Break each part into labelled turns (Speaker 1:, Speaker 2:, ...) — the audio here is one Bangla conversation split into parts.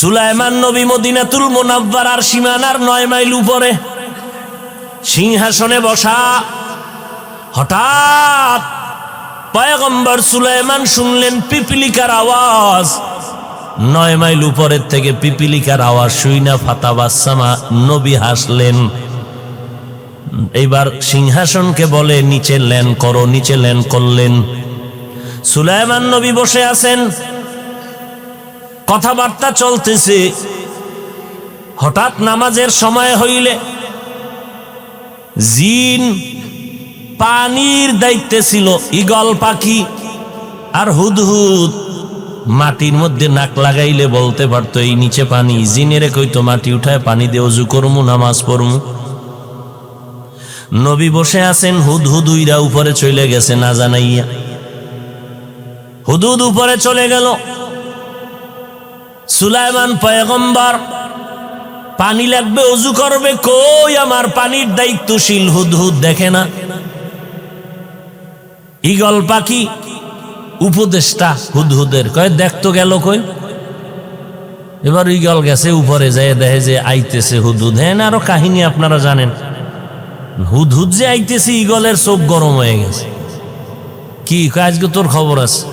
Speaker 1: সুলাইমান নবী মদিনাতুল মুনাওয়ারার সীমানার 9 মাইল উপরে সিংহাসনে বসা। হঠাৎ পয়গম্বর সুলাইমান শুনলেন পিপিলিকার আওয়াজ। 9 মাইল উপরের থেকে পিপিলিকার আওয়াজ শুইনা ফাতাবাসসামা, নবী হাসলেন। এইবার সিংহাসনকে বলে নিচে ল্যান্ড করো, নিচে ল্যান্ড করলেন। সুলাইমান নবী বসে আছেন, কথাবার্তা চলতেছে। হঠাৎ নামাজের সময় হইলে জিন পানির দায়িত্বে ছিল ঈগল পাখি আর হুদহুদ মাটির মধ্যে নাক লাগাইলে বলতে পারতো এই নিচে পানি। জিনেরে কইতো মাটি উঠায় পানি দিয়ে ওযু করমু, নামাজ পড়মু। নবী বসে আছেন, হুদহুদ উইরা উপরে চলে গেছে না জানাইয়া। হুদহুদ উপরে চলে গেল। সুলাইমান পয়গম্বর পানি লাগবে, ওযু করবে, কই আমার পানির দায়িত্বশীল হুদহুদ দেখে না। ঈগল পাখি উপদেষ্টা হুদহুদের কয় দেখতো গেল কই। এবার ঈগল গেছে উপরে, যায় দেখে যে আইতেছে হুদহুদ। হ্যাঁ আরো কাহিনী আপনারা জানেন, হুদহুদ যে আইতেছে ঈগলের চোখ গরম হয়ে গেছে। কি আজকে তোর খবর আছে?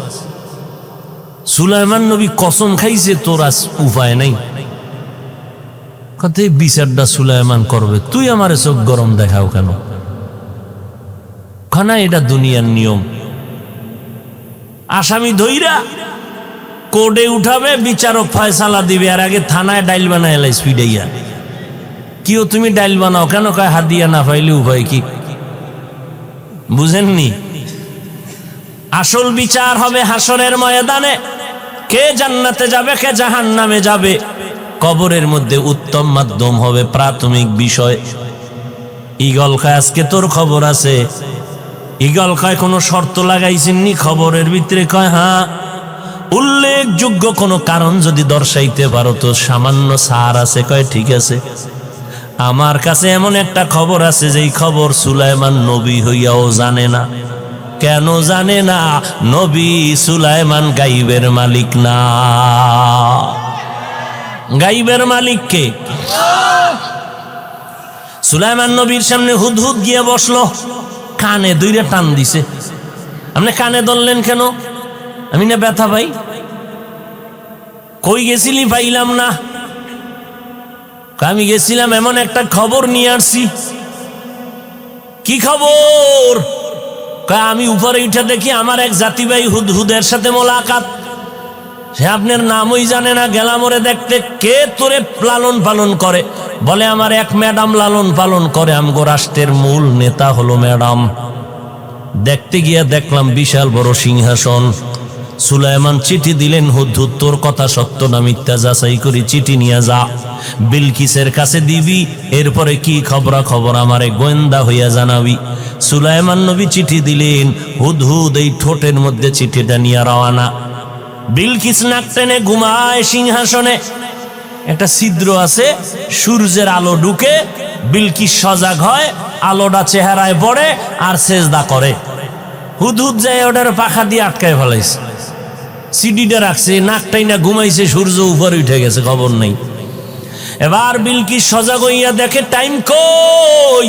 Speaker 1: সুলাইমান নবী কসম খাইছে তোর আজ উপায় নাই। কথা বিচারটা সুলাইমান করবে, তুই আমারে চোখ গরম দেখাও কেন? খানা এটা দুনিয়ার নিয়ম। আসামি ধইরা কোর্টে উঠাবে, বিচারক ফয়সালা দিবে, আর আগে থানায় ডাইল বানায় এলাই স্পিডাইয়া। কিও তুমি ডাইল বানাও কেন? কয় হাদিয়া না পাইলে উপায় কি? বুঝেননি? আসল বিচার হবে হাসরের ময়দানে। কে জান্নাতে যাবে, কে জাহান্নামে যাবে, কবরের মধ্যে উত্তম মাধ্যম হবে প্রাথমিক বিষয়। ঈগল কয় আজকে তোর খবর আছে? ঈগল কয় কোনো শর্ত লাগাইছেননি খবরের ভিতরে? কয় হ্যাঁ, উল্লেখযোগ্য কোনো কারণ যদি দর্শাইতে পারো তো সামান্য সার আছে। কয় ঠিক আছে, আমার কাছে এমন একটা খবর আছে যেই খবর সুলাইমান নবী হইয়াও জানে না। কেন জানে না? নবী সুলাইমান গাইবের মালিক না। গাইবের মালিক কে? সুলাইমান নবীর সামনে হুদহুদ গিয়ে বসলো, কানে দুইটা টান দিছে। আপনি কানে ধরলেন কেন? আমি না ব্যথা পাই। কই গেছিলি? পাইলাম না। আমি গেছিলাম এমন একটা খবর নিয়ে আসছি। কি খবর? আমি উপরে উঠে দেখি আমার এক জাতি ভাই হুদহুদের সাথে মোলাকাত। সে আপনার নামই জানে না। গেলাম ওরে দেখতে। কে তোরে লালন পালন করে? বলে আমার এক ম্যাডাম লালন পালন করে, আমগো রাষ্ট্রের মূল নেতা হলো ম্যাডাম। দেখতে গিয়া দেখলাম বিশাল বড় সিংহাসন। সুলাইমান চিঠি দিলেন, হুদহুদ তোর কথা সত্য না মিথ্যা যাচাই করি, চিঠি নিয়ে যা, বিলকিসের কাছে দিবি, এরপরে কি খবরা খবর আমারে গোয়েন্দা হইয়া জানাবি। সুলাইমান নবী চিঠি দিলেন, হুদহুদ এই ঠোঁটের মধ্যে চিঠিটা নিয়ে রওনা। বিলকিস নাক টেনে ঘুমায় সিংহাসনে। একটা ছিদ্র আছে, সূর্যের আলো ঢুকে, বিলকিস সজাগ হয়, আলোটা চেহারায় পড়ে আর সেজদা করে। হুদহুদ যায় ওটার পাখা দিয়ে আটকায় ফেলাইছে, সিডিটা রাখছে, নাকটাই না ঘুমাইছে, সূর্য উপরে উঠে গেছে, খবর নেই। এবার বিলকিস সজাগ হইয়া দেখে টাইম কই,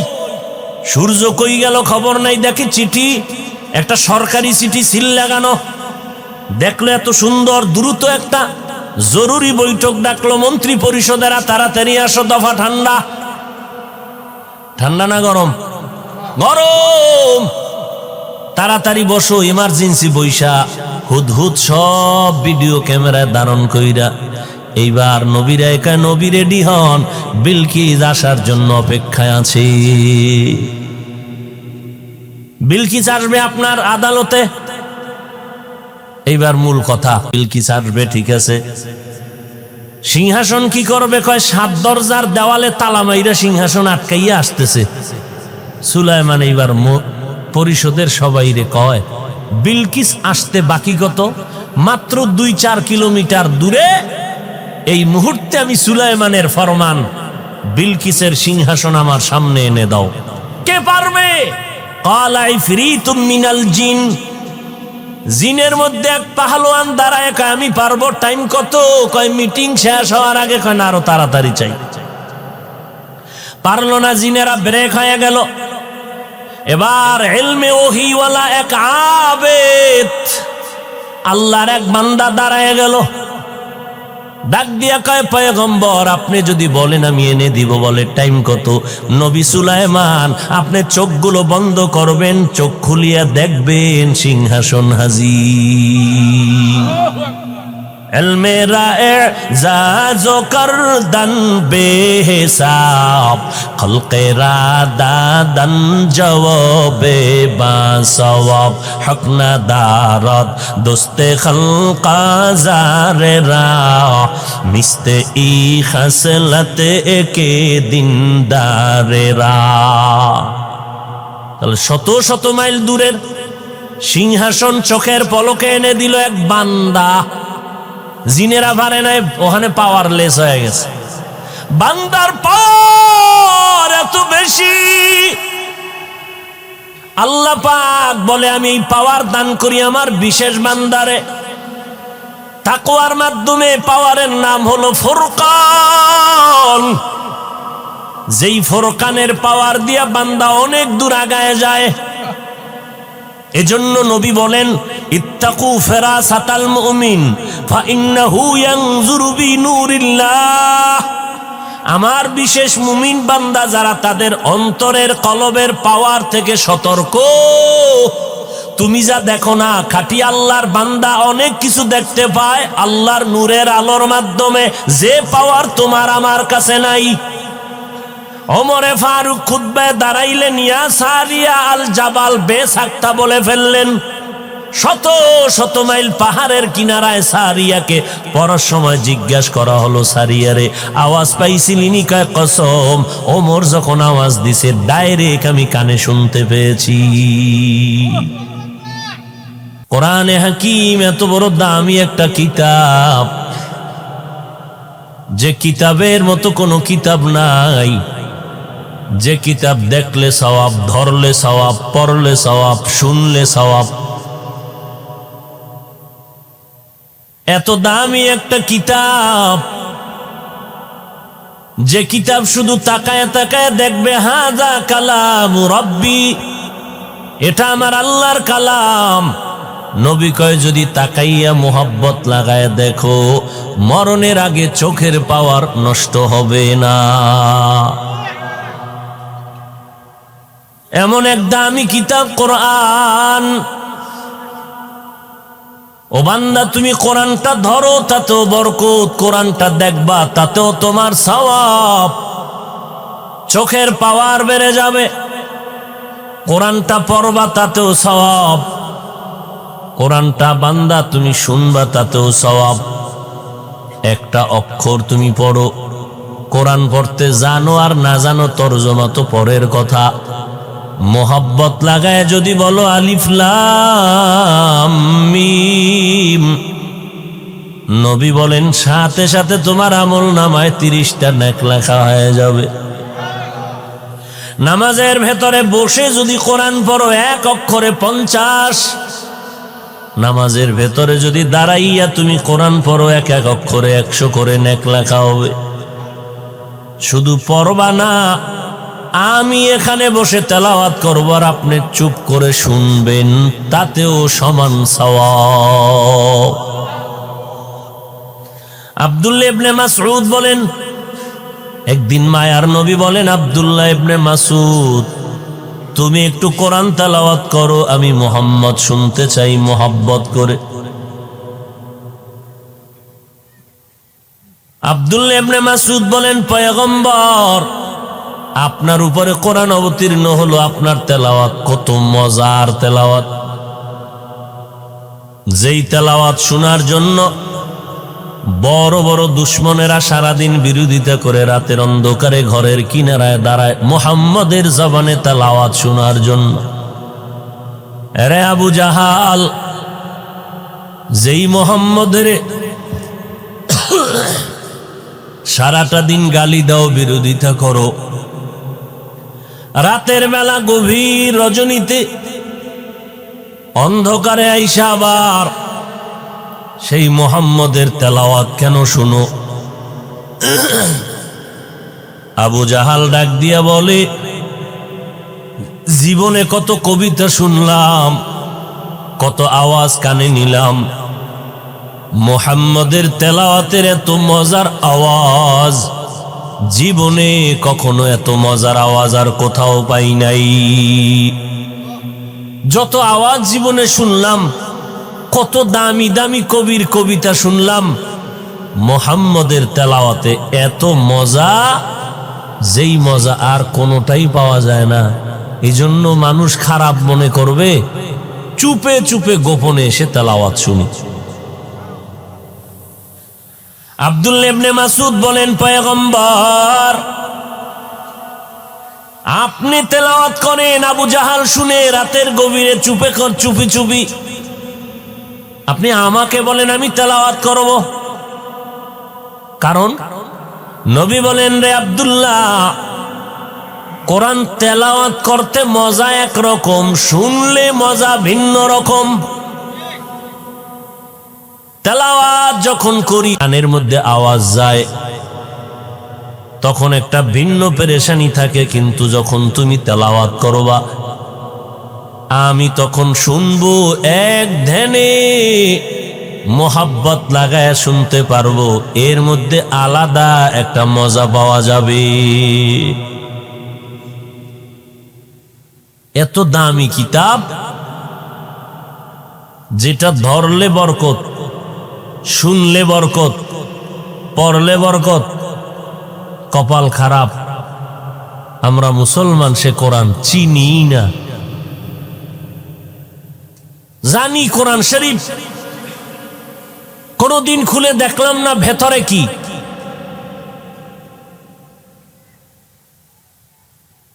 Speaker 1: সূর্য কই গেল, খবর নাই। দেখে চিঠি, একটা সরকারি চিঠি সিল লাগানো। দেখলো এত সুন্দর, দ্রুত একটা জরুরি বৈঠক ডাকলো মন্ত্রী পরিষদেরা, তাড়াতাড়ি আসো, দফা ঠান্ডা। ঠান্ডা না গরম? গরম। তাড়াতাড়ি বসো, ইমার্জেন্সি বৈশা। হুদহুদ সব ভিডিও ক্যামেরায় ধারণ কইরা এইবার নবীরা একা নবী রেডি হন, বিলকিস আসার জন্য অপেক্ষায় আছে। বিলকিস আসবে আপনার আদালতে। এইবার মূল কথা, বিলকিস আসবে ঠিক আছে, সিংহাসন কি করবে? কয় 7 দরজার দেওয়ালে তালা মাইরা সিংহাসন আটকাইয়া আসতেছে। সুলাইমান এইবার পরিষদের সবাইরে কয় বিলকিস আসতে বাকি কত? মাত্র 2-4 কিলোমিটার দূরে। এই মুহূর্তে আমি সুলাইমানের ফরমান, বিলকিসের সিংহাসন আমার সামনে এনে দাও। কে পারবে? ক্বালা ইফরিতুম মিনাল জিন, জিনের মধ্যে এক পাহলোয়ান দাঁড়ায়, কয় আমি পারবো। টাইম কত? কয় মিটিং শেষ হওয়ার আগে। কয় না, আরো তাড়াতাড়ি চাই। পারলো না, জিনেরা ব্রেক হয়ে গেল। এবার ইলমে ওহীওয়ালা এক আবেদ আল্লাহর এক বান্দা দাঁড়ায় গেল, ডাক দিয়া কয়, পয়গম্বর আপনি যদি বলেন আমি এনে দিব। বলে টাইম কত? নবী সুলাইমান, আপনি চোখগুলো বন্ধ করবেন, চোখ খুলিয়া দেখবেন সিংহাসন হাজির। এলমেরা এজাজো করদন বেহিসাব, খলকেরা দাদন জওয়াবে বাসওয়াব, হক না দারত দোস্তে খলকা জারেরা, মিস্তে ই খসলত একে দিনদারেরা। তাহলে শত শত মাইল দূরের সিংহাসন চোখের পলকে এনে দিল এক বান্দা। জিনেরা পারে নাই, ওখানে পাওয়ারলেস হয়ে গেছে। বান্দার পাওয়ার এত বেশি, আল্লাহ পাক বলে আমি এই পাওয়ার দান করি আমার বিশেষ বান্দারে। তাকওয়ার মাধ্যমে পাওয়ারের নাম হলো ফুরকান। যেই ফুরকানের পাওয়ার দিয়া বান্দা অনেক দূর আগায় যায়। এজন্য নবী বলেন, ইত্তাকু ফিরাসাতাল মুমিন ফাইন্নাহু ইয়ানজুরু বিনূরিল্লাহ। আমার বিশেষ মুমিন বান্দা যারা, তাদের অন্তরের কলবের পাওয়ার থেকে সতর্ক। তুমি যা দেখো না, খাঁটি আল্লাহর বান্দা অনেক কিছু দেখতে পায় আল্লাহর নূরের আলোর মাধ্যমে, যে পাওয়ার তোমার আমার কাছে নাই। ওমরে ফারুক খুতবায় দাঁড়াইলেন, ইয়া সারিয়া আল জাবাল বেসাক্তা বলে ফেললেন। শত শত মাইল পাহাড়ের কিনারায় সারিয়াকে পড়ার সময় জিজ্ঞাসা করা হলো, সারিয়ারে আওয়াজ পাইছিলিনি? কয় কসম, ওমর যখন আওয়াজ দিছে ডাইরেক্ট আমি কানে শুনতে পেয়েছি। কোরআনে হাকিম এত বড় দামি একটা কিতাব, যে কিতাবের মতো কোনো কিতাব নাই। যে কিতাব দেখলে সওয়াব, ধরলে সওয়াব, পড়লে সওয়াব, শুনলে সওয়াব। এত দামি একটা কিতাব, যে কিতাব শুধু তাকায় তাকায় দেখবে হাযা কালাম রাব্বি, এটা আমার আল্লাহর কালাম। নবী কয় যদি তাকাইয়া মোহাব্বত লাগায় দেখো, মরণের আগে চোখের পাওয়ার নষ্ট হবে না। এমন এক দামি কিতাব কোরআন। ও বান্দা, তুমি কোরআনটা ধরো, তাতেও বরকত। কোরআনটা দেখবা, তাতেও তোমার সওয়াব। চোখের পাওয়ার বেড়ে যাবে। কোরআনটা পড়বা, তাতেও সওয়াব। কোরআনটা বান্দা তুমি শুনবা, তাতেও সওয়াব। একটা অক্ষর তুমি পড়ো, কোরআন পড়তে জানো আর না জানো তরজমা তো পরের কথা। মোহাব্বত লাগায় যদি বলো আলিফ লাম মিম, নবী বলেন সাথে সাথে তোমার আমল নামায় 30টা নেক লেখা হয়ে যাবে। নামাজের ভেতরে বসে যদি কোরআন পড়ো, এক অক্ষরে 50। নামাজের ভেতরে যদি দাঁড়াইয়া তুমি কোরআন পড়ো, এক এক অক্ষরে 100 করে নেক লেখা হবে। শুধু পড়বা না, আমি এখানে বসে তেলাওয়াত করব আর আপনি চুপ করে শুনবেন, তাতেও সমান সওয়াব। আব্দুল্লাহ ইবনে মাসউদ বলেন, একদিন মায়ার নবী বলেন, আব্দুল্লাহ ইবনে মাসউদ তুমি একটু কোরআন তেলাওয়াত করো, আমি মুহাম্মদ শুনতে চাই মোহাব্বত করে। আব্দুল্লাহ ইবনে মাসউদ বলেন, পয়গম্বর আপনার উপরে কোরআন অবতীর্ণ হলো, আপনার তেলাওয়াত কত মজার তেলাওয়াত। যেই তেলাওয়াত শোনার জন্য বড় বড় দুশ্মনেরা সারাদিন বিরোধিতা করে রাতের অন্ধকারে ঘরের কিনারায় দাঁড়ায় মুহাম্মদের জবানে তেলাওয়াত শোনার জন্য। আরে আবু জাহাল, যেই মুহাম্মদের সারাটা দিন গালি দাও, বিরোধিতা করো, রাতের বেলা গভীর রজনীতে অন্ধকারে আইসা আবার সেই মুহাম্মদের তেলাওয়াত কেন শুনো? আবু জাহাল ডাক দিয়া বলে, জীবনে কত কবিতা শুনলাম, কত আওয়াজ কানে নিলাম, মুহাম্মদের তেলাওয়াতের এত মজার আওয়াজ জীবনে কখনো এত মজার আওয়াজ আর কোথাও পাই নাই। যত আওয়াজ জীবনে শুনলাম, কত দামি দামি কবির কবিতা শুনলাম, মুহাম্মদের তেলাওয়াতে এত মজা, যেই মজা আর কোনোটাই পাওয়া যায় না। এই জন্য মানুষ খারাপ মনে করবে, চুপে চুপে গোপনে এসে তেলাওয়াত শুনি। আব্দুল্লাহ ইবনে মাসউদ বলেন, পয়গম্বর আপনি তেলাওয়াত করেন, আবু জাহাল শুনে রাতের গভীরে চুপি চুপি, আপনি আমাকে বলেন আমি তেলাওয়াত করব? কারণ নবী বলেন, রে আব্দুল্লাহ, কোরআন তেলাওয়াত করতে মজা একরকম, শুনলে মজা ভিন্ন রকম। তেলাওয়াত যখন করি, কানের মধ্যে আওয়াজ যায়, তখন একটা ভিন্ন পেরেশানি থাকে, কিন্তু যখন তুমি তেলাওয়াত করবা, আমি তখন শুনবো, এক ধ্যানে মোহাব্বত লাগায় শুনতে পারবো, এর মধ্যে আলাদা একটা মজা পাওয়া যাবে। এত দামি কিতাব, যেটা ধরলে বরকত, শুনলে বরকত, পড়লে বরকত। কপাল খারাপ, আমরা মুসলমান, সে কোরআন চিনি না। জানি কোরআন শরীফ, কোনদিন খুলে দেখলাম না ভেতরে কি।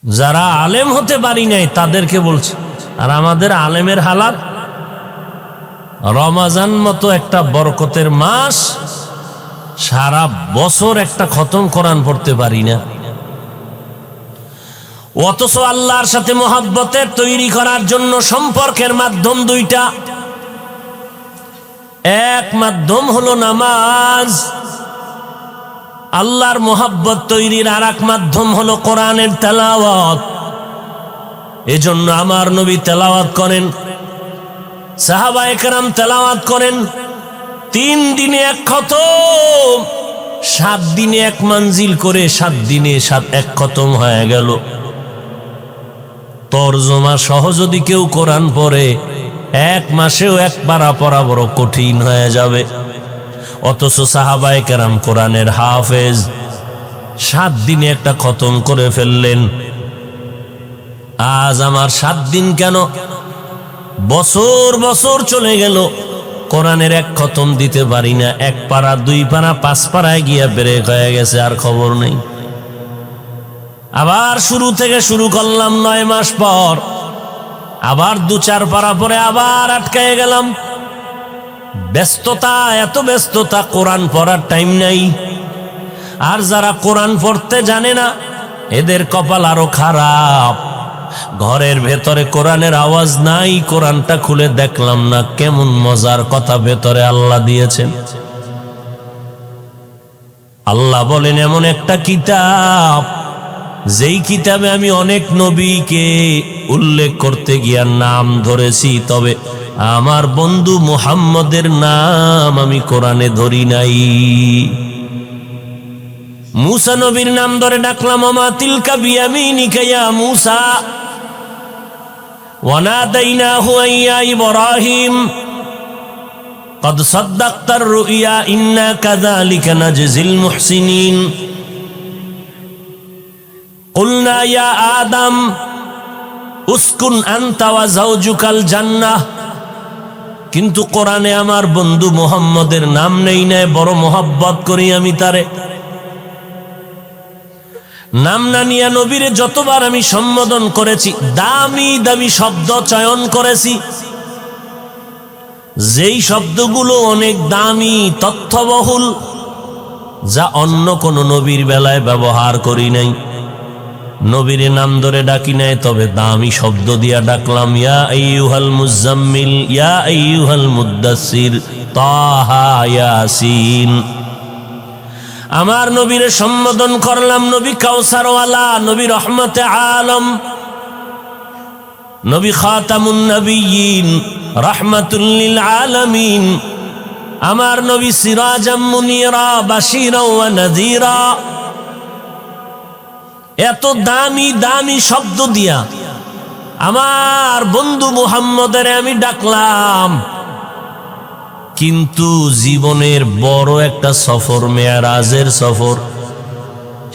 Speaker 1: যারা আলেম হতে পারি নাই তাদেরকে বলছে, আর আমাদের আলেমের হালাত, রমাজান মতো একটা বরকতের মাস, সারা বছর একটা খতম কোরআন পড়তে পারি না। অথচ আল্লাহর সাথে মহব্বতের তৈরি করার জন্য সম্পর্কের মাধ্যম দুইটা। এক মাধ্যম হলো নামাজ, আল্লাহর মহব্বত তৈরির আর এক মাধ্যম হলো কোরআনের তেলাওয়াত। এজন্য আমার নবী তেলাওয়াত করেন, সাহাবায়ে কেরাম তেলাওয়াত করেন। 3 দিনে 1 খতম, 7 দিনে 1 মঞ্জিল করে, 7 দিনে 1 খতম হয়ে গেল। তরজমা সহ যদি কেউ কোরআন পড়ে, 1 মাসেও 1 পারা পড়া বড় কঠিন হয়ে যাবে। অথচ সাহাবায়ে কেরাম কোরআনের হাফেজ, 7 দিনে একটা খতম করে ফেললেন। আজ আমার 7 দিন কেন, বছর বছর চলে গেল, কোরআনের 1 খতম দিতে পারি না। 1 পারা, 2 পারা, 5 পারায় গিয়া ব্রেক হয়ে গেছে, আর খবর নেই। আবার শুরু থেকে শুরু করলাম 9 মাস পর, আবার 2-4 পারা পরে আবার আটকায় গেলাম। ব্যস্ততা, এত ব্যস্ততা, কোরআন পড়ার টাইম নাই। আর যারা কোরআন পড়তে জানে না, এদের কপাল আরো খারাপ। ঘরের ভেতরে কোরআনের আওয়াজ নাই, কোরআনটা খুলে দেখলাম না কেমন মজার কথা ভেতরে আল্লাহ দিয়েছেন। আল্লাহ বলেন, এমন একটা কিতাব, যেই কিতাবে আমি অনেক নবীকে উল্লেখ করতে গিয়া নাম ধরেছি, তবে আমার বন্ধু মুহাম্মদের নাম আমি কোরআনে ধরি নাই। মুসা নবীর নাম ধরে ডাকলাম, ওমা তিলকা বিয়ামিনিকা ইয়া মুসা, ওয়ানাদাইনাহু ইয়া ইব্রাহিম قد صدقت الرؤيا إنا كذلك نجزي المحسنين قلنا يا آدم اسكن أنت وزوجك الجنة। কিন্তু কোরআনে আমার বন্ধু মুহাম্মদের নাম নেই না, বড় মোহাব্বত করি আমি তারে। নাম না নিয়ে নবীরে যতবার আমি সম্বোধন করেছি, দামি দামি শব্দ চয়ন করেছি, যেই শব্দগুলো অনেক দামি, তথ্যবহুল, যা অন্য কোন নবীর বেলায় ব্যবহার করি নাই। নবীর নাম ধরে ডাকি নাই, তবে দামি শব্দ দিয়া ডাকলাম, ইয়া আইয়ুহাল মুজাম্মিল, ইয়া আইয়ুহাল মুদ্দাসসির, তাহা, ইয়াসিন। আমার নবীরে সম্বোধন করলাম নবী কাউসারওয়ালা, নবী রহমতে আলম, নবী খাতামুন নবিয়্যিন, রাহমাতুল লিল আলামিন। আমার নবী সিরাজাম মুনীরা, বাশীরা ওয়া নাযীরা। এত দামি দামি শব্দ দিয়া আমার বন্ধু মুহাম্মদের আমি ডাকলাম, কিন্তু জীবনের বড় একটা সফর, মেরাজের সফর,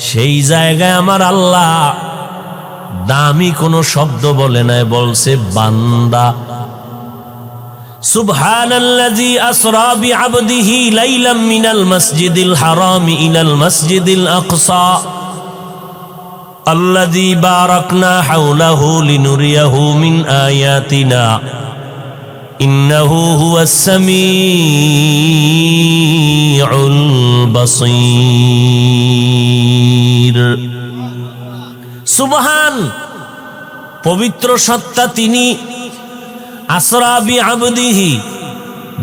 Speaker 1: সেই জায়গায় আমার আল্লাহ দামি কোনো শব্দ বলে নাই, বলছে বান্দা। সুবহানাল্লাযী আসরা বিআবদিহি লাইলাম মিনাল মাসজিদিল হারাম ইলাল মাসজিদিল আকসা আল্লাযী বারাকনা হাওলাহু লিনুরিয়াহু মিন আয়াতিনা ইন্নাহু হুয়াস সামিউল বাসীর। সুবহান, পবিত্র সত্তা তিনি। আসরা বিআবদিহি,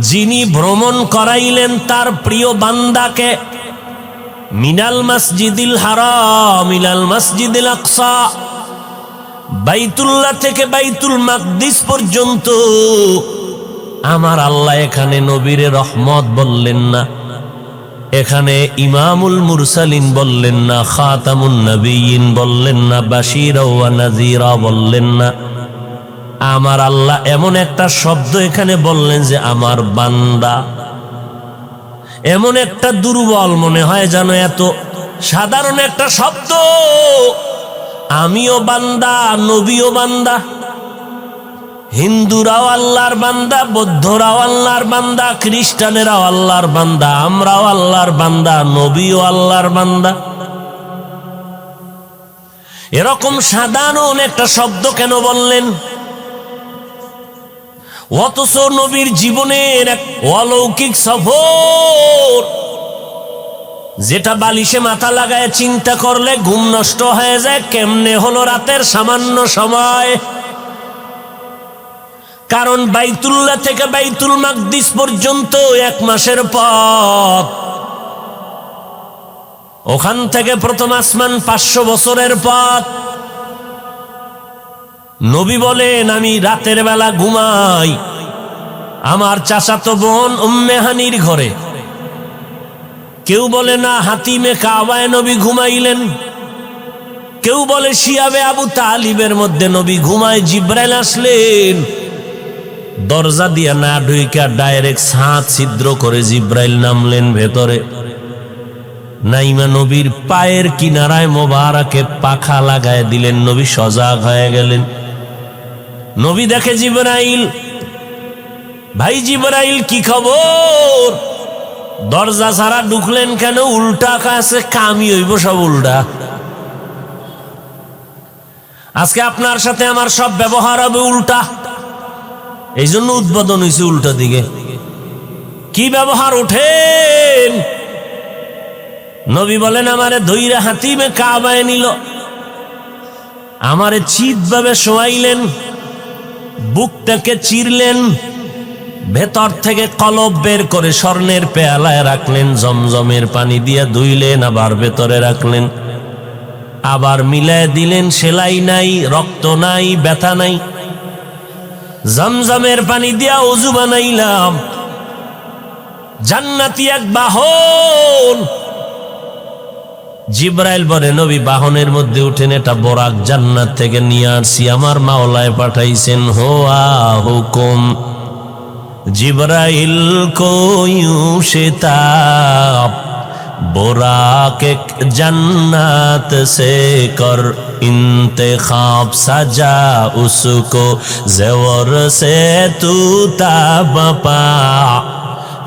Speaker 1: যিনি ভ্রমণ করাইলেন তার প্রিয় বান্দাকে, মিনাল মসজিদিল হারাম ইলাল মসজিদিল আকসা, বাইতুল্লাহ থেকে বাইতুল মাকদিস পর্যন্ত। আমার আল্লাহ এখানে নবীরে রহমত বললেন না, এখানে ইমামুল মুরসালিন বললেন না, খাতামুন নবিয়্যিন বললেন না, বাশীরা ওয়া নাযীরা বললেন না। আমার আল্লাহ এমন একটা শব্দ এখানে বললেন যে আমার বান্দা। এমন একটা দুর্বল মনে হয় যেন এত সাধারণ একটা শব্দ। আমিও বান্দা, নবীও বান্দা, হিন্দুরাও আল্লাহর বান্দা, বৌদ্ধরাও আল্লাহর বান্দা, খ্রিস্টানেরাও আল্লাহর বান্দা, আমরাও আল্লাহর বান্দা, নবীও আল্লাহর বান্দা। এরকম সাধারণ একটা শব্দ কেন বললেন? অথচ নবীর জীবনের এক অলৌকিক সফর, যেটা বালিশে মাথা লাগায় চিন্তা করলে ঘুম নষ্ট হয়ে যায়। কেমনে হলো রাতের সামান্য সময়? কারণ বাইতুল্লাহ থেকে বাইতুল মাকদিস পর্যন্ত 1 মাসের পথ। ওখান থেকে প্রথম আসমান 500 বছরের পথ। নবী বলেন, আমি রাতের বেলা ঘুমাই আমার চাচাতো বোন উম্মে হানির ঘরে। কেউ বলে না হাতিমে কাবায় নবী ঘুমাইলেন, কেউ বলে শিয়াবে আবু তালিবের মধ্যে নবী ঘুমায়। জিব্রাইল আসলেন, দরজা দিয়া না ঢুইকা ডাইরেক্ট ছাদ ছিদ্র করে জিব্রাইল নামলেন ভেতরে। নাইমা নবীর পায়ের কিনারায় মোবারকে পাখা লাগায় দিলেন, নবী সজাগ হয়ে গেলেন। নবী দেখে জিবরাইল। ভাই জিবরাইল, কি খবর? দরজা ছাড়া ঢুকলেন কেন? উল্টা কাছে কামি হইব সব উল্টা। আজকে আপনার সাথে আমার সব ব্যবহার হবে উল্টা, এই জন্য উদ্বোধন হয়েছে উল্টা দিকে। কি ব্যবহার? ওঠেন। নবী বলেন, আমারে ধইরা হাতিমে কাবায় নিল, আমারে চিত ভাবে শোয়াইলেন, বুকটাকে চিরলেন, ভেতর থেকে কলব বের করে স্বর্ণের পেয়ালায় রাখলেন, জমজমের পানি দিয়ে ধুইলেন, আবার ভেতরে রাখলেন, আবার মিলায় দিলেন। সেলাই নাই, রক্ত নাই, ব্যথা নাই। জমজমের পানি দিয়া ওযু বানাইলাম। জান্নাতি এক বাহন। জিব্রাইল বলে, নবী বাহনের মধ্যে উঠেন, এটা বোরাক, জান্নাত থেকে নিয়ে আসছি, আমার মাওলায় পাঠাইছেন। হোয়া হুকুম জিব্রাইল কো यूं शिताब बोराक एक जन्नत से कर इंतखाब सजा उसको ज़ेवर से तू ताबपा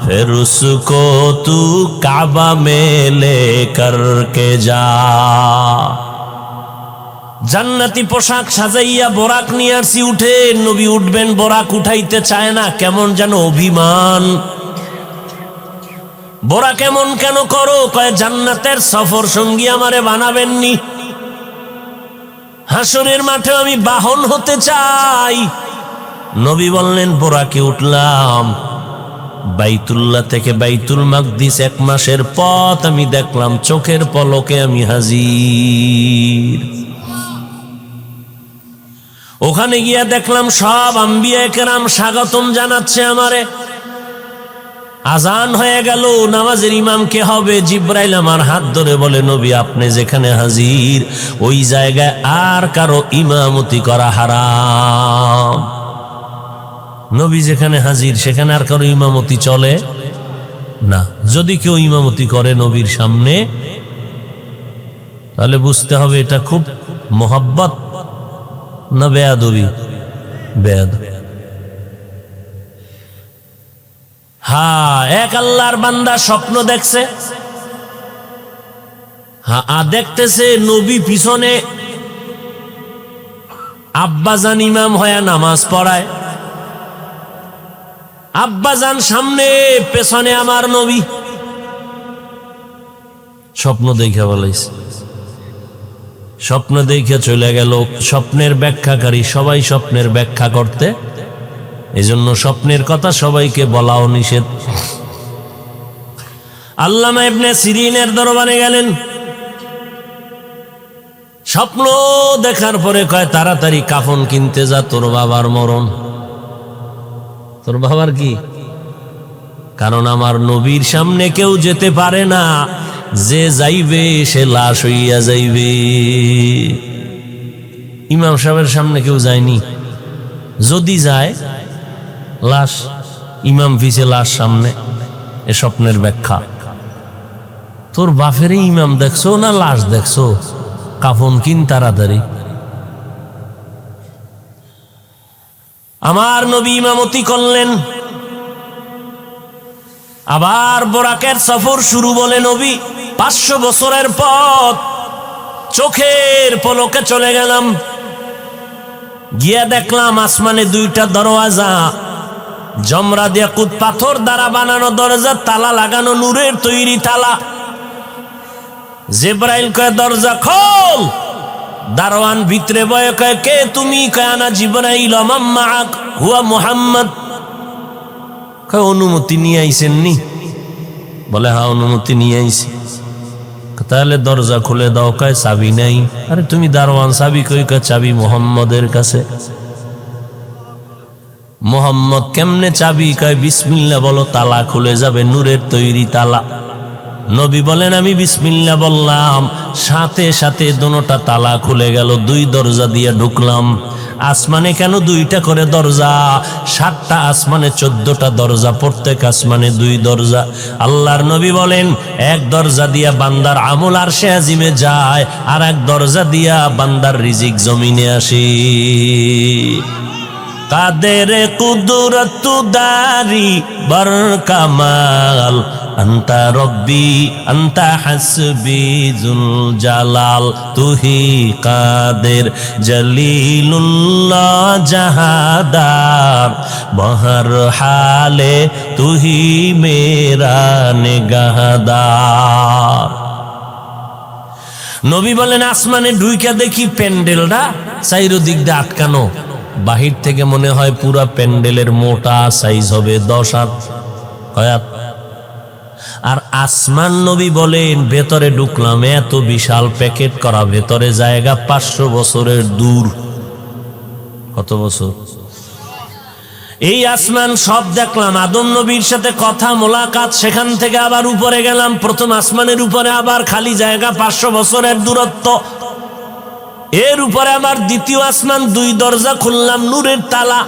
Speaker 1: फिर उसको तू काबा में लेकर के जा। জান্নাতি পোশাক সাজাইয়া বোরাক নিয়ে আসছি, উঠে। নবী উঠবেন, বোরাক উঠাইতে চায় না, কেমন যেন অভিমান। বোরাক কেমন কেন করো? কয় জান্নাতের সফর সঙ্গী আমারে বানাবেননি। হাসরের মাঠে আমি বাহন হতে চাই। নবী বললেন বোরাকে উঠলাম, বাইতুল্লাহ থেকে বাইতুল মাকদিস 1 মাসের পথ আমি দেখলাম, চোখের পলকে আমি হাজির। ওখানে গিয়া দেখলাম সব আম্বিয়া কেরাম স্বাগতম জানাচ্ছে আমারে। আজান হয়ে গেল, নামাজের ইমাম কে হবে? জিব্রাইল আমার হাত ধরে বলে, নবী আপনি যেখানে হাজির ওই জায়গায় আর কারো ইমামতি করা হারাম। নবী যেখানে হাজির সেখানে আর কারো ইমামতি চলে না। যদি কেউ ইমামতি করে নবীর সামনে, তাহলে বুঝতে হবে এটা খুব মোহাব্বত না বেয়াদবি? বেয়াদবি। হ্যাঁ, এক আল্লাহর বান্দা স্বপ্ন দেখছে। হ্যাঁ, দেখতেছে নবী পিছনে আব্বাজান ইমাম হয়ে নামাজ পড়ায়, আব্বাজান সামনে, পেছনে আমার নবী। স্বপ্ন দেখে বলাইছে, স্বপ্ন দেখে চলে গেল। স্বপ্নের ব্যাখ্যাকারী সবাই স্বপ্নের ব্যাখ্যা করতে, এজন্য স্বপ্নের কথা সবাইকে বলাও নিষেধ। আল্লামা ইবনে সিরিনের দরবারে গেলেন, স্বপ্ন দেখার পরে কয় তাড়াতাড়ি কাফন কিনতে যা, তোর বাবার মরণ। তোর বাবার কি? কারণ আমার নবীর সামনে কেউ যেতে পারে না, যে যাইবে সে লাশ হইয়া যাইবে। ইমাম সাহেবের সামনে কেউ যায়নি, যদি যায় লাশ, ইমাম পিছে লাশ সামনে। এ স্বপ্নের ব্যাখ্যা। তোর বাপেরই ইমাম দেখছো না লাশ দেখছো? কাফন কিন তাড়াতাড়ি। আমার নবী ইমামতি করলেন। আবার বোরাকের সফর শুরু। বলে নবী 500 বছরের পথ, চোখের পলকে চলে গেলাম। গিয়া দেখলাম আসমানে 2টা দরওয়াজা, জমরাদ ইয়াকুত পাথর দ্বারা বানানো দরজা, তালা লাগানো, নূরের তৈরি তালা। জিবরাইল কয় দরজা খোল। দারওয়ান ভিতরে বয়ে কয় কে তুমি? কয় আনা জিবরাইল ওয়া মা'আক হুয়া মুহাম্মদ। কয় অনুমতি নিয়ে আইছেন নি? বলে হ্যাঁ অনুমতি নিয়ে আইছি। তাহলে দরজা খুলে দাও। কয় চাবি নাই। আরে তুমি দারওয়ান, চাবি কই? কয় চাবি মুহাম্মদের কাছে। মুহাম্মদ কেমনে চাবি? কয় বিসমিল্লাহ বলো, তালা খুলে যাবে, নূরের তৈরি তালা। নবী বলেন আমি বিসমিল্লাহ বললাম, সাথে সাথে দোনোটা তালা খুলে গেল। 2 দরজা দিয়ে ঢুকলাম। আসমানে কেন 2টা করে দরজা? 7টা আসমানে 14টা দরজা, প্রত্যেক আসমানে 2 দরজা। আল্লাহর নবী বলেন এক দরজা দিয়া বান্দার আমল আরশে আজিমে যায়, আর এক দরজা দিয়া বান্দার রিজিক জমিনে আসে। কাদের কুদরত দারি বর কামাল, আন্তা রব্বি আন্তা হাসবি জুল জালাল, তুহি কাদের জলিলুল্লাহ জাহাদার, বহর হালে তুহি মেরা নিগাহদার। নবী বলেন আসমানে ঢুইকা দেখি প্যান্ডেলটা চাইরদিক দিয়ে আটকানো। বাহির থেকে মনে হয় পুরা প্যান্ডেলের মোটা সাইজ হবে 10 হাত। আর আসমান নবী বলেন ভেতরে ঢুকলাম, এত বিশাল প্যাকেট করা, ভেতরে জায়গা 500 বছরের দূর। কত বছর? এই আসমান সব দেখলাম। আদম নবীর সাথে কথা মোলাকাত, সেখান থেকে আবার উপরে গেলাম। প্রথম আসমানের উপরে আবার খালি জায়গা, 500 বছরের দূরত্ব। এর উপরে আবার দ্বিতীয় আসমান, 2 দরজা খুললাম, নূরের তালা।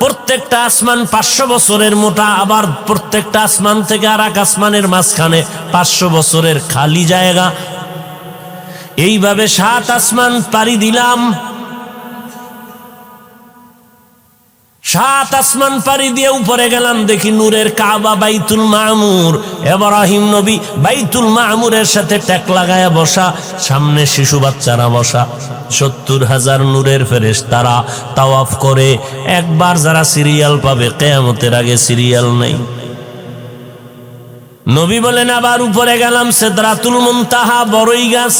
Speaker 1: প্রত্যেকটা আসমান 500 বছরের মোটা, আবার প্রত্যেকটা আসমান থেকে আর এক আসমানের মাঝখানে 500 বছরের খালি জায়গা। এইভাবে 7 আসমান পাড়ি দিলাম। 7 আসমান পাড়ি দিয়ে উপরে গেলাম, দেখি নূরের কাবা, বাইতুল মামুর। ইব্রাহিম নবী বাইতুল মামুরের সাথে ট্যাক লাগায়া বসা, সামনে শিশু বাচ্চারা বসা। 70,000 নূরের ফেরেশতারা তাওয়াফ করে। একবার যারা সিরিয়াল পাবে, কিয়ামতের আগে সিরিয়াল নেই। নবী বলেন আবার উপরে গেলাম, সিদরাতুল মুনতাহা, বড়ই গাছ।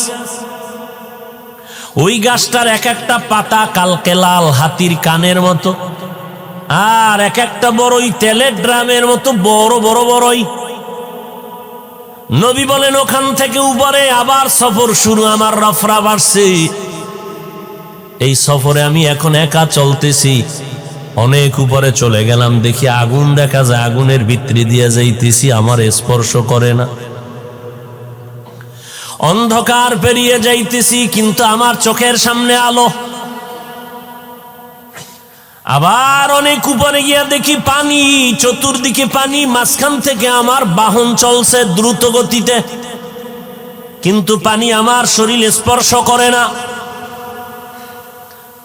Speaker 1: ওই গাছটার এক একটা পাতা কালকে লাল হাতির কানের মতো, আর এক একটা বড়ই তেলের ড্রামের মতো বড় বড় বড়ই। নবী বলেন ওখান থেকে উপরে আবার সফর শুরু, আমার রফরা বাড়ছে। এই সফরে আমি এখন একা চলতেছি, অনেক উপরে চলে গেলাম, দেখি আগুন দেখা যায়, আগুনের ভিতরে দিয়ে যাইতেছি, আমার স্পর্শ করে না। অন্ধকার পেরিয়ে যাইতেছি, কিন্তু আমার চোখের সামনে আলো। আবার অনেক উপরে গিয়া দেখি পানি, চতুর্দিকে পানি, মাঝখান থেকে আমার বাহন চলছে দ্রুত গতিতে, কিন্তু পানি আমার শরীর স্পর্শ করে না।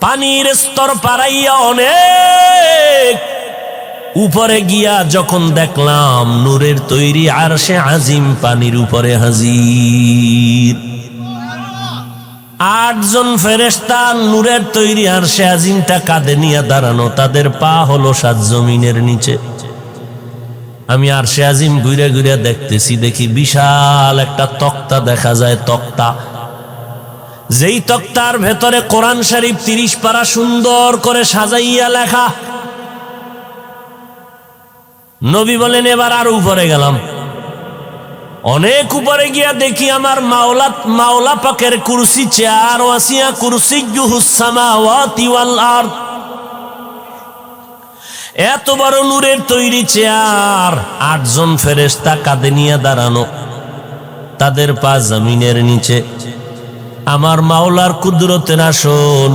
Speaker 1: পানির স্তর পারাইয়া অনেক উপরে গিয়া যখন দেখলাম নূরের তৈরি আরশে আজিম পানির উপরে হাজির। 8 জন ফেরেশতা নূরের তৈরি আরশে আজিমটা কাঁধে নিয়ে দাঁড়ানো, তাদের পা হলো 7 জমিনের নিচে। আমি আরশে আজিম ঘুরে ঘুরে দেখতেছি, দেখি বিশাল একটা তক্তা দেখা যায়, তক্তা, যেই তক্তার ভেতরে কোরআন শরীফ 30 পারা সুন্দর করে সাজাইয়া লেখা। নবী বলেন এবার আরো উপরে গেলাম। অনেক উপরে গিয়া দেখি আমার মাওলা পাকের কুরসি, চেয়ার, ওয়াসিয়া কুরসিয়্যুহুস সামাওয়াতি ওয়াল আরদ। এত বড় নূরের তৈরি চেয়ার, 8 জন ফেরেশতা কাঁধে নিয়ে দাঁড়ানো, তাদের পা জমিনের নিচে। আমার মাওলার কুদরতের আসন,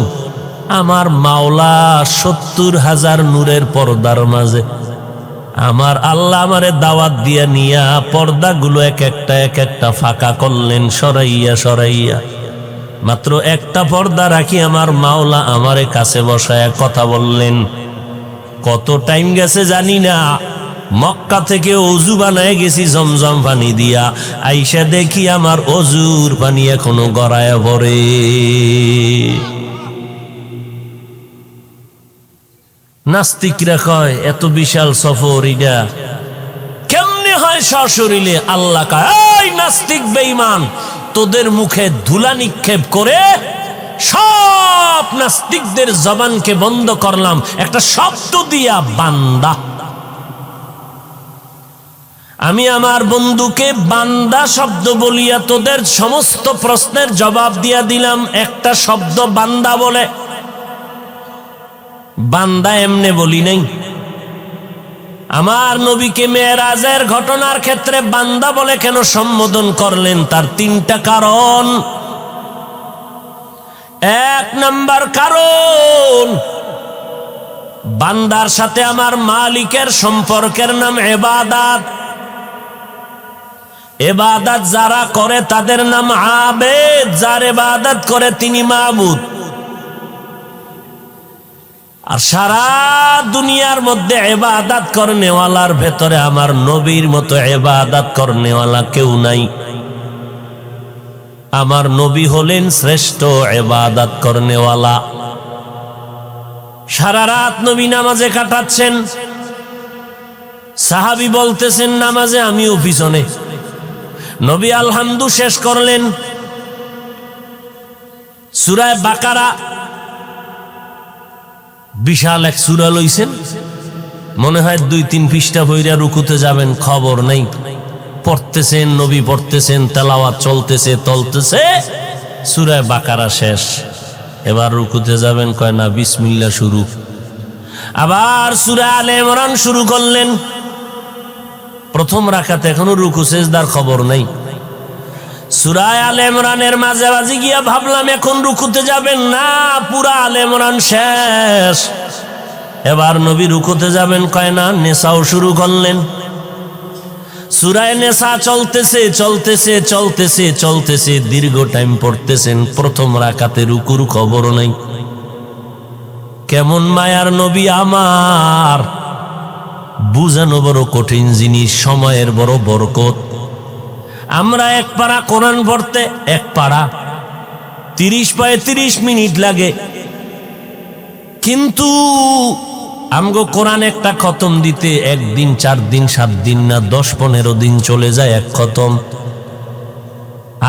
Speaker 1: আমার মাওলা 70,000 নূরের পর্দার মাঝে। আমার আল্লাহ আমারে দাওয়াত দিয়া নিয়া পর্দাগুলো এক একটা ফাঁকা করলেন, সরাইয়া সরাইয়া। মাত্র একটা পর্দা রাখি আমার মাওলা আমারে কাছে বসায়া কথা বললেন। কত টাইম গেছে জানি না, মক্কা থেকে অজু বানায় গেছি জমজম পানি দিয়া, আইসা দেখি আমার অজুর পানি এখনো গড়ায় ভরে। নাস্তিকরা কয় এত বিশাল সফর এটা কেমনে হয় সশরীরে? আল্লাহ কয়, এই নাস্তিক বেঈমান, তোদের মুখে ধুলা নিক্ষেপ করে সব নাস্তিকদের জবানকে বন্ধ করলাম একটা শব্দ দিয়া, বান্দা। আমি আমার বন্ধুকে বান্দা শব্দ বলিয়া তোদের সমস্ত প্রশ্নের জবাব দিয়া দিলাম একটা শব্দ, বান্দা বলে। বান্দা এমনে বলি নাই। আমার নবীকে মেরাজের ঘটনার ক্ষেত্রে বান্দা বলে কেন সম্বোধন করলেন? তার 3টা কারণ। 1 নাম্বার কারণ, বান্দার সাথে আমার মালিকের সম্পর্কের নাম ইবাদত। ইবাদত যারা করে তাদের নাম আবেদ, যার ইবাদত করে তিনি মাবুদ। আর সারা দুনিয়ার মধ্যে ইবাদত করনেওয়ালার ভেতরে আমার নবীর মতো ইবাদত করনেওয়ালা কেউ নাই। আমার নবী হলেন শ্রেষ্ঠ ইবাদত করনেওয়ালা। সারা রাত নবী নামাজে কাটাচ্ছেন। সাহাবী বলতেছেন নামাজে, আমিও পিছনে। নবী আলহামদু শেষ করলেন, সূরা বাকারা বিশাল এক সূরা লইছেন, মনে হয় 2-3 পৃষ্ঠা বইরা রুকুতে যাবেন, খবর নেই। পড়তেছেন, নবী পড়তেছেন, তেলাওয়াত চলতেছে, সূরা বাকারা শেষ। এবার রুকুতে যাবেন, কয় না, বিসমিল্লাহ শুরু। আবার সূরা আলে ইমরান শুরু করলেন। প্রথম রাকাতে এখনো রুকু সেজদার খবর নেই। সূরা আলে ইমরানের মাঝামাঝি গিয়া ভাবলাম এখন রুকুতে যাবেন, না, পুরা আলে ইমরান শেষ। এবার নবী রুকুতে যাবেন, কয় না, নেসাও শুরু করলেন। সূরা নেসা চলতেছে চলতেছে চলতেছে চলতেছে, দীর্ঘ টাইম পড়তেছেন। প্রথম রাকাতে রুকুর খবর নেই। কেমন মায়ার নবী আমার! বুঝানো বড় কঠিন জিনিস, সময়ের বড় বরকত। আমরা 1 পারা কোরআন পড়তে 1 পারা 30-35 মিনিট লাগে, কিন্তু আমগো কোরআন একটা খতম দিতে 1 দিন, 4 দিন, 7 দিন না 10-15 দিন চলে যায় 1 খতম।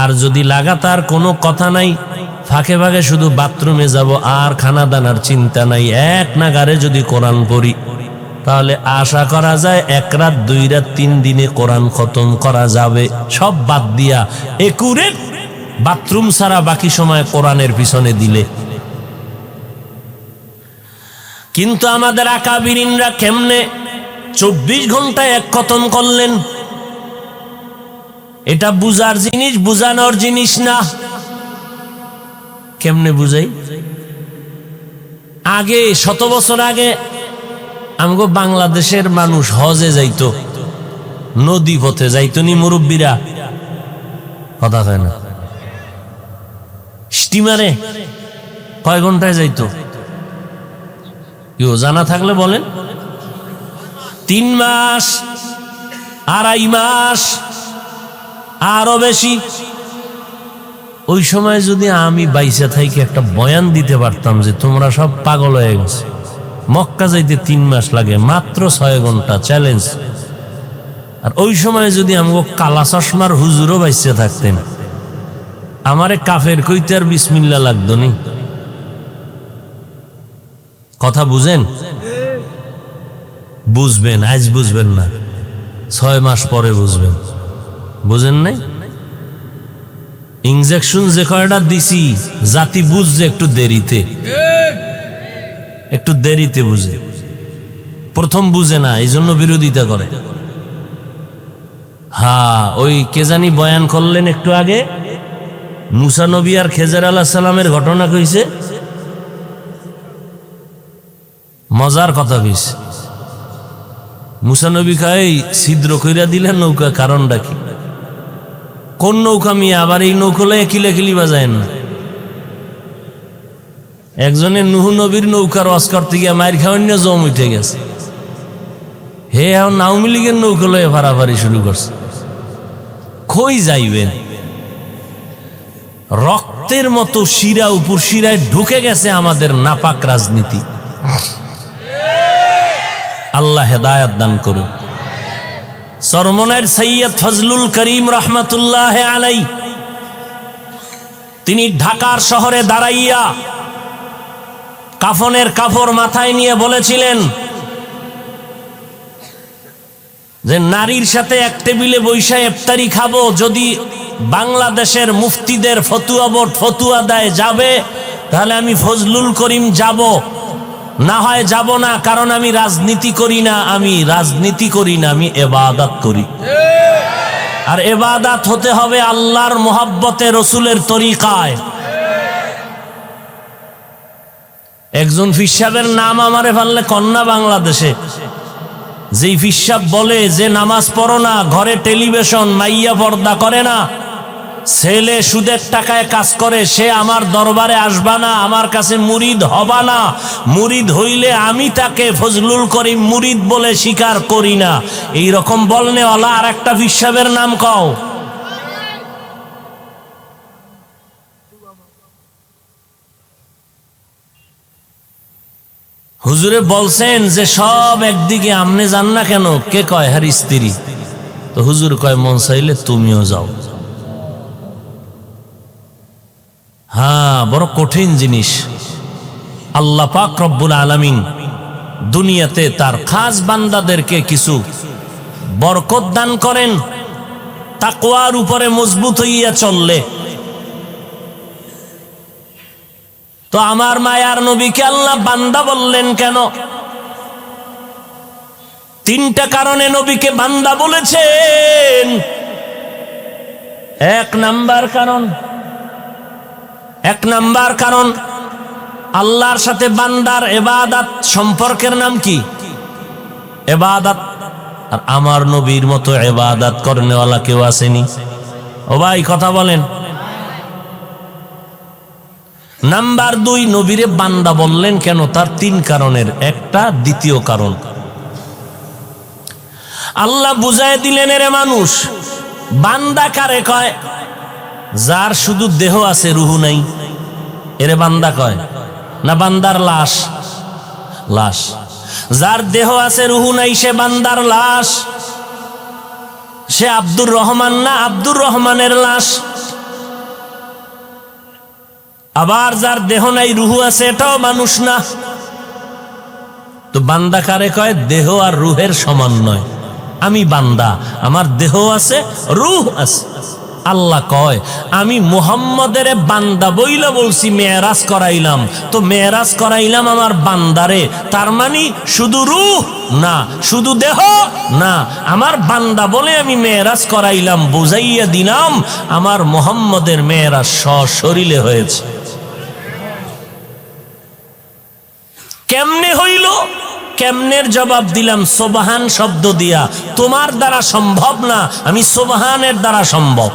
Speaker 1: আর যদি লাগাতার কোনো কথা নাই, ফাঁকে ফাঁকে শুধু বাথরুমে যাব, আর খানা দানার চিন্তা নাই, এক নাগারে যদি কোরআন পড়ি তাহলে আশা করা যায় 1 রাত 2 রাত 3 দিনে কোরআন খতম করা যাবে। সব বাদ দিয়া একুরেট বাথরুম ছাড়া বাকি সময় কোরআনের পিছনে দিলে। কিন্তু আমাদের আকাবিরিনরা কেমনে 24 ঘন্টায় এক খতম করলেন? এটা বুঝার জিনিস, বুঝানোর জিনিস না। কেমনে বুঝাই? আগে 100 বছর আগে আমগো বাংলাদেশের মানুষ হজে যাইতো, নদী পথে যাইতো নি মুরব্বীরা, কথা হয় না, স্টিমারে কয় ঘন্টায় যাইতো? কেউ জানা থাকলে বলেন। 3 মাস, 2.5 মাস, আরো বেশি। ওই সময় যদি আমি বাইসা থাকি একটা বয়ান দিতে পারতাম যে তোমরা সব পাগল হয়ে গেছে, মক্কা যাইতে 3 মাস লাগে, মাত্র 6 ঘন্টা, চ্যালেঞ্জ। আর ওই সময় যদি আমগো কালা চশমার হুজুরও বাইসা থাকতেন, আমারে কাফের কইতে আর বিসমিল্লাহ লাগতো নি। কথা বুঝেন? বুঝবেন, আজ বুঝবেন না, 6 মাস পরে বুঝবেন। বুঝেন নাই? ইনজেকশন যে কয়টা দিছি জাতি বুঝছে একটু দেরিতে, একটু দেরিতে বুঝে, প্রথম বুঝে না, এই জন্য বিরোধিতা করে। হ্যাঁ, ওই কে জানি বয়ান করলেন একটু আগে, মুসা নবী আর খেজর আলাইহিস সালামের ঘটনা কইছে, মজার কথা কইছে। মুসা নবী কয় ছিদ্র কইরা দিলেন নৌকা, কারণটা কি? কোন নৌকা মিয়া? আবার এই নৌকলে কিলাকিলি বাজায়েন না। একজনের নুহ নবীর নৌকার অস্কার থেকে মায়ের খাওয়ান্য জম উঠে গেছে, হে এখন আওয়ামী লীগের নৌকলে ফাড়াফাড়ি শুরু করছে। কই যাইবেন? রক্তের মতো শিরা উপর শিরায় ঢুকে গেছে আমাদের নাপাক রাজনীতি। আল্লাহ হেদায়েত দান করুন। চরমনাইর সৈয়দ ফজলুল করিম রহমতুল্লাহ আলাই, তিনি ঢাকার শহরে দাঁড়াইয়া কাফনের কাপড় মাথায় নিয়ে বলেছিলেন যে নারীর সাথে এক টেবিলে বৈশা ইফতারি খাবো, যদি বাংলাদেশের মুফতিদের ফতুয়া বোর্ড ফতুয়া দেয় যাবে, তাহলে আমি ফজলুল করিম যাব, না হয় যাব না, কারণ আমি রাজনীতি করি না, আমি রাজনীতি করি না, আমি ইবাদত করি। আর ইবাদত হতে হবে আল্লাহর মোহাব্বতে, রসুলের তরিকায়। একজন ফিসাবের নাম আমারে পারলে কন্যা বাংলাদেশে, যেই ফিসাব বলে যে নামাজ পড়ো না, ঘরে টেলিভিশন, মাইয়া পর্দা করে না, ছেলে সুদের টাকায় কাজ করে, সে আমার দরবারে আসবা না, আমার কাছে মুরিদ হবা না, মুরিদ হইলে আমি তাকে ফজলুল করিম মুরিদ বলে স্বীকার করি না। এই রকম বলনেওয়ালা আর একটা ফিসাবের নাম কও। হুজুরে বলছেন যে সব একদিকে, আমনে যান না কেন? কে কয়? হার স্ত্রী। তো হুজুর কয় মন চাইলে তুমিও যাও। হ্যাঁ, বড় কঠিন জিনিস। আল্লাহ পাক রব্বুল আলামিন দুনিয়াতে তার খাস বান্দাদেরকে কিছু বরকত দান করেন তাকওয়ার উপরে মজবুত হইয়া চললে। তো আমার মায়ার নবীকে আল্লাহ বান্দা বললেন কেন? 3টা কারণে নবীকে বান্দা বলেছেন। 1 নাম্বার কারণ আল্লাহর সাথে বান্দার ইবাদত সম্পর্কের নাম কি? ইবাদত। আর আমার নবীর মতো ইবাদত করনেওয়ালা কেউ আসেনি? ও ভাই কথা বলেন। নাম্বার 2, নবীরে বান্দা বললেন কেন? তার 3 কারণের একটা দ্বিতীয় কারণ আল্লাহ বুঝায় দিলেন। এরে মানুষ, বান্দা কারে কয়? যার শুধু দেহ আছে, রুহু নাই, এরে বান্দা কয় না? বান্দার লাশ। লাশ। যার দেহ আছে, রুহু নাই, সে বান্দার লাশ। সে আব্দুর রহমান না, আব্দুর রহমানের লাশ। আবার যার দেহ নাই রুহু আছে এটাও মানুষ না। তো বান্দা কারে কয়? দেহ আর রুহের সমন্বয়। আমি বান্দা, আমার দেহ আছে, রুহ আছে। আল্লাহ কয় আমি মুহাম্মদের বান্দা বইলা বলছি, মেরাজ করাইলাম। তো মেরাজ করাইলাম আমার বান্দারে, তার মানে শুধু রুহ না, শুধু দেহ না, আমার বান্দা বলে আমি মেরাজ করাইলাম, বুঝাইয়া দিলাম আমার মুহাম্মদের মেরাজ সশরীরে হয়েছে। কেমনে হইল? কেমনের জবাব দিলাম সুবহান শব্দ দিয়া। তোমার দ্বারা সম্ভব না, আমি সুবহানের দ্বারা সম্ভব।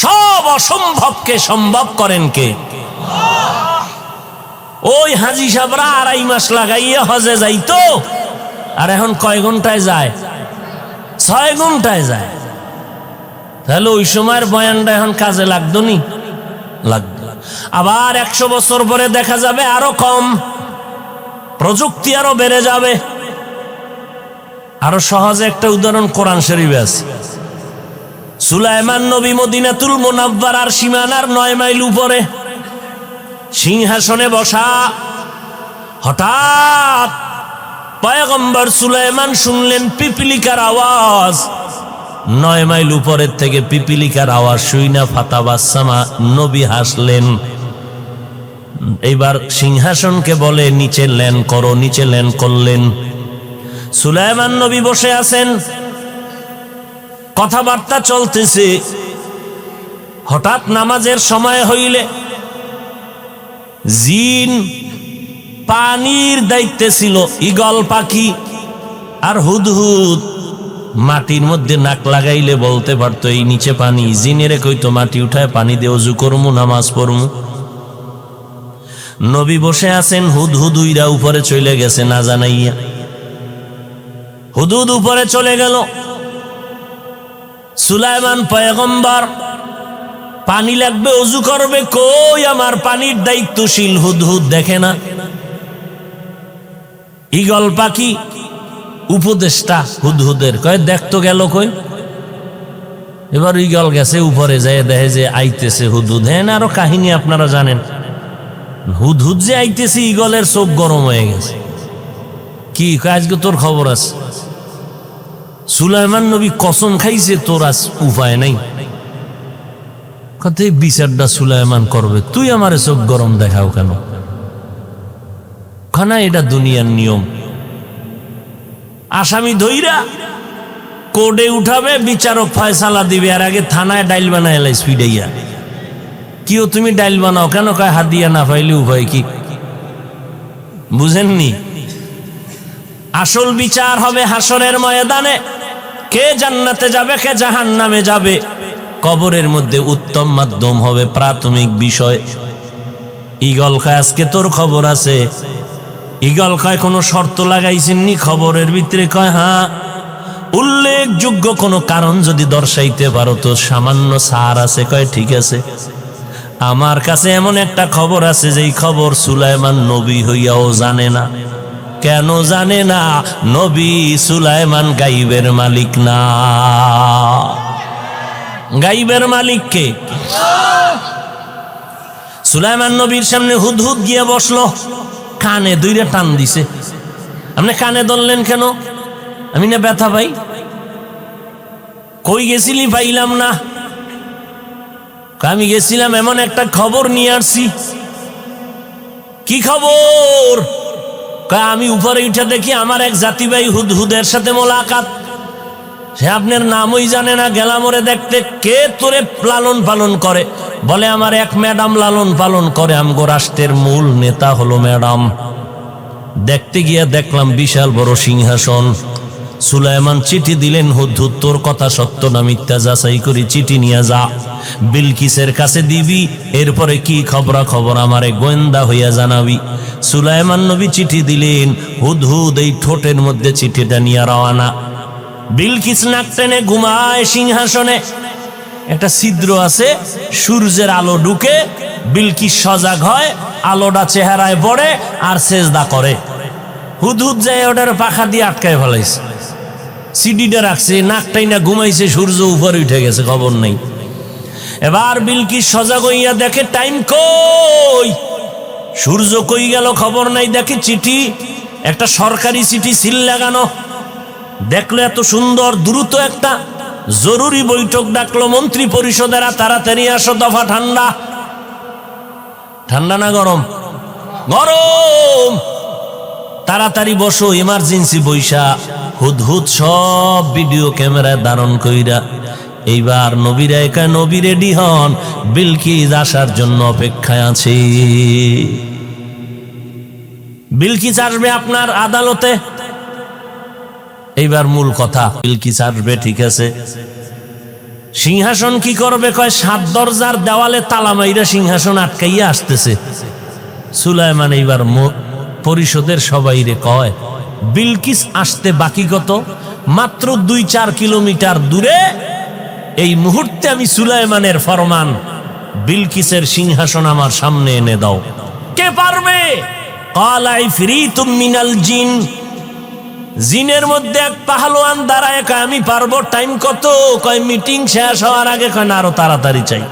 Speaker 1: সব অসম্ভবকে সম্ভব করেন কে? ওই হাজী সাহেবরা 2.5 মাস লাগাইয়া হজে যাইতো, আর এখন কয় ঘন্টায় যায়? 6 ঘন্টায় যায়। তাহলে ওই সময়ের বয়ানটা এখন কাজে লাগতো নি? লাগতো। আবার 100 বছর পরে দেখা যাবে আরো কম, প্রযুক্তি আরো বেড়ে যাবে। আরো সহজে একটা উদাহরণ কোরআন শরীফে আছে। সুলাইমান নবী মদিনাতুল মুনাওয়ারার সীমানার 9 মাইল উপরে সিংহাসনে বসা। হঠাৎ পয়গম্বর সুলাইমান শুনলেন পিপিলিকার আওয়াজ। 9 মাইল উপরের থেকে পিপিলিকার আওয়াজ শুইনা ফাতাবাসসামা, নবী হাসলেন। এইবার সিংহাসনকে বলে নিচে ল্যান্ড করো, নিচে ল্যান্ড করলেন। সুলাইমান নবী বসে আছেন, কথাবার্তা চলতেছে। হঠাৎ নামাজের সময় হইলে জিন, পানির দায়িত্বে ছিল ঈগল পাখি আর হুদহুদ, মাটির মধ্যে নাক লাগাইলে বলতে পারতো এই নিচে পানি। জিনেরে কইতো মাটি উঠায় পানি দিয়ে ওযু করমু, নামাজ পড়মু। নবী বসে আছেন, হুদহুদ উইরা উপরে চলে গেছে না জানাইয়া। হুদহুদ উপরে চলে গেল। সুলাইমান পয়গম্বর পানি লাগবে, ওযু করবে, কই আমার পানির দায়িত্বশীল হুদহুদ দেখে না। ঈগল পাখি উপদেষ্টা হুদহুদের, কয় দেখতো গেল কই। এবার ঈগল গেছে উপরে, যায় দেখে যে আইতেছে হুদহুদ। হ্যাঁ, আরো কাহিনী আপনারা জানেন। হুদহুদ যে আইতেছে, ঈগলের চোখ গরম হয়ে গেছে। কি আজকে তোর খবর আছে? সুলাইমান নবী কসম খাইছে তোর আজ উপায় নাই। কত বিচারটা সুলাইমান করবে, তুই আমারে চোখ গরম দেখাও কেন? খানা এটা দুনিয়ার নিয়ম। আসামি ধইরা কোর্টে উঠাবে, বিচারক ফয়সালা দিবে, আর আগে থানায় ডাইল বানায় এলাই স্পিডাইয়া। কিও তুমি ডাইল বানাও কেন? কয় হাদিয়া না পাইলে উপায় কি? বুঝেননি? আসল বিচার হবে হাসরের ময়দানে। কে জান্নাতে যাবে, কে জাহান্নামে যাবে, কবরের মধ্যে উত্তম মাধ্যম হবে প্রাথমিক বিষয়। ঈগল কয় আজকে তোর খবর আছে? ঈগল কয় কোনো শর্ত লাগাইছেননি খবরের ভিতরে? কয় হ্যাঁ। উল্লেখযোগ্য কোনো কারণ যদি দর্শাইতে পারো তো সামান্য সার আছে। কয় ঠিক আছে, আমার কাছে এমন একটা খবর আছে যেই খবর সুলাইমান নবী হইয়াও জানে না। কেন জানে না? নবী সুলাইমান গাইবের মালিক না। গাইবের মালিক কে? সুলাইমান নবীর সামনে হুদহুদ গিয়ে বসলো, কানে দুইটা টান দিছে। আপনি কানে ধরলেন কেন? আমি না ব্যথা পাই। কই গেছিলি? পাইলাম না। আমি গেছিলাম এমন একটা খবর নিয়ে আসছি। কি খবর? আমি উপরে উঠে দেখি আমার এক জাতি ভাই হুদহুদের সাথে মোলাকাত। সে আপনার নামই জানে না। গেলাম ওরে দেখতে। কে তোরে লালন পালন করে? বলে আমার এক ম্যাডাম লালন পালন করে, আমগো রাষ্ট্রের মূল নেতা হলো ম্যাডাম। দেখতে গিয়া দেখলাম বিশাল বড় সিংহাসন। সুলাইমান চিঠি দিলেন, হুদহুদ তোর কথা সত্য না মিথ্যা যাচাই করি, চিঠি নিয়ে যা, বিলকিসের কাছে দিবি। এরপরে কি খবরা খবর আমারে গোয়েন্দা হইয়া জানাবি। সুলাইমান নবী চিঠি দিলেন, হুদহুদ এই ঠোঁটের মধ্যে চিঠিটা নিয়ে রওয়ানা। বিলকিস নাক টেনে ঘুমায় সিংহাসনে। একটা ছিদ্র আছে, সূর্যের আলো ঢুকে, বিলকিস সজাগ হয়, আলোটা চেহারায় পড়ে আর সেজদা করে। হুদহুদ যায় ওটার পাখা দিয়ে আটকায় ফেলাইছে। সিডিটা রাখছে, নাকটাই না ঘুমাইছে, সূর্য উপরে উঠে গেছে, খবর নেই। এবার বিলকিস সজাগ হইয়া দেখে টাইম কই, সূর্য কই গেল খবর নাই। দেখে চিঠি, একটা সরকারি চিঠি সিল লাগানো। দেখলো এত সুন্দর, দ্রুত একটা জরুরি বৈঠক ডাকলো মন্ত্রী পরিষদেরা, তাড়াতাড়ি আসো, দফা ঠান্ডা। ঠান্ডা না গরম? গরম। তাড়াতাড়ি বসো, ইমার্জেন্সি বৈশা। হুদহুদ সব ভিডিও ক্যামেরায় ধারণ কইরা এইবার নবীরা একা নবী রেডি হন, বিলকিস আসার জন্য অপেক্ষায় আছে। বিলকিস আসবে আপনার আদালতে। এইবার মূল কথা, বিলকিস আসবে ঠিক আছে, সিংহাসন কি করবে? কয় 7 দরজার দেওয়ালে তালা মাইরা সিংহাসন আটকাইয়া আসতেছে। সুলাইমান এইবার পরিষদের সবাইরে কয়, বিলকিস আসতে বাকি কত? মাত্র 2-4 কিলোমিটার দূরে। এই মুহূর্তে আমি সুলাইমানের ফরমান, বিলকিসের সিংহাসন আমার সামনে এনে দাও। কে পারবে? ক্বালা ইফরিতুম মিনাল জিন। জিনের মধ্যে এক পাহলোয়ান দাঁড়ায় কয়, আমি পারবো। টাইম কত? কয় মিটিং শেষ হওয়ার আগে। কয় না, আরো তাড়াতাড়ি চাই।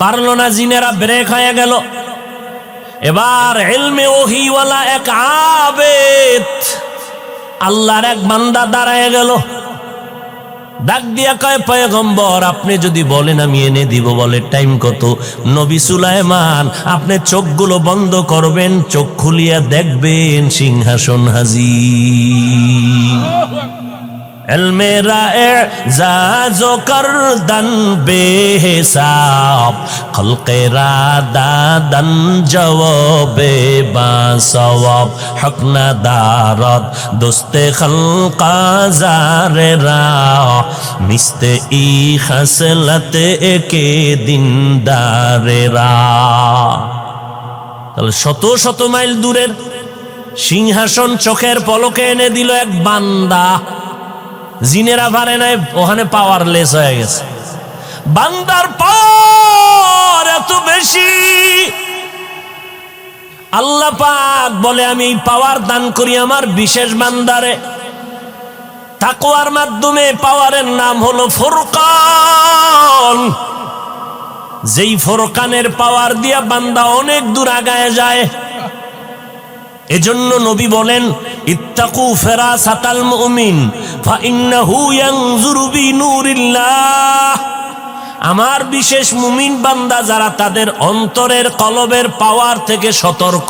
Speaker 1: পারলো না, জিনেরা ব্রেক হয়ে গেল। এবার ইলমে ওহীওয়ালা এক আবেদ, আল্লাহর এক বান্দা দাঁড়ায় গেল। ডাক দিয়া কয়, পয়গম্বর আপনি যদি বলেন আমি এনে দিব। বলে টাইম কত? নবী সুলাইমান, আপনি চোখগুলো বন্ধ করবেন, চোখ খুলিয়া দেখবেন সিংহাসন হাজির। ইলমে রা'জাজো করদন বেহিসাব, খলকে রাদাদন জওয়াবে বাসওয়াব, হক না দারদ দোস্তে খলকা জারে রা, মিস্তে ই খসলতে একে দিনদারে রা। তাহলে শত শত মাইল দূরের সিংহাসন চোখের পলকে এনে দিল এক বান্দা। জিনেরা পারে নাই, ওখানে পাওয়ারলেস হয়ে গেছে। বান্দার পাওয়ার এত বেশি, আল্লাহ পাক বলে আমি এই পাওয়ার দান করি আমার বিশেষ বান্দারে। তাকওয়ার মাধ্যমে পাওয়ারের নাম হলো ফুরকান। যেই ফুরকানের পাওয়ার দিয়া বান্দা অনেক দূর আগায় যায়। এজন্য নবী বলেন, ইত্তাকু ফিরাসাতাল মুমিন ফাইন্নাহু ইয়ানজুরু বিনূরিল্লাহ। আমার বিশেষ মুমিন বান্দা যারা, তাদের অন্তরের কলবের পাওয়ার থেকে সতর্ক।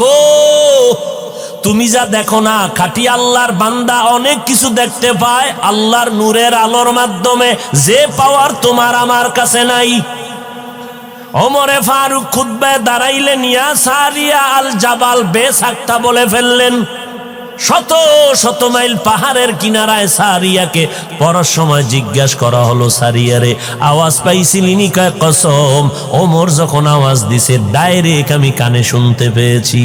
Speaker 1: তুমি যা দেখো না, খাঁটি আল্লাহর বান্দা অনেক কিছু দেখতে পায় আল্লাহর নূরের আলোর মাধ্যমে, যে পাওয়ার তোমার আমার কাছে নাই। ওমরে ফারুক খুতবায় দাঁড়াইলেন, ইয়া সারিয়া আল জাবাল বেসাক্তা বলে ফেললেন। শত শত মাইল পাহাড়ের কিনারায় সারিয়াকে পড়ার সময় জিজ্ঞাসা করা হলো, সারিয়ারে আওয়াজ পাইছিলিনি? কয় কসম, ওমর যখন আওয়াজ দিছে ডাইরেক্ট আমি কানে শুনতে পেয়েছি।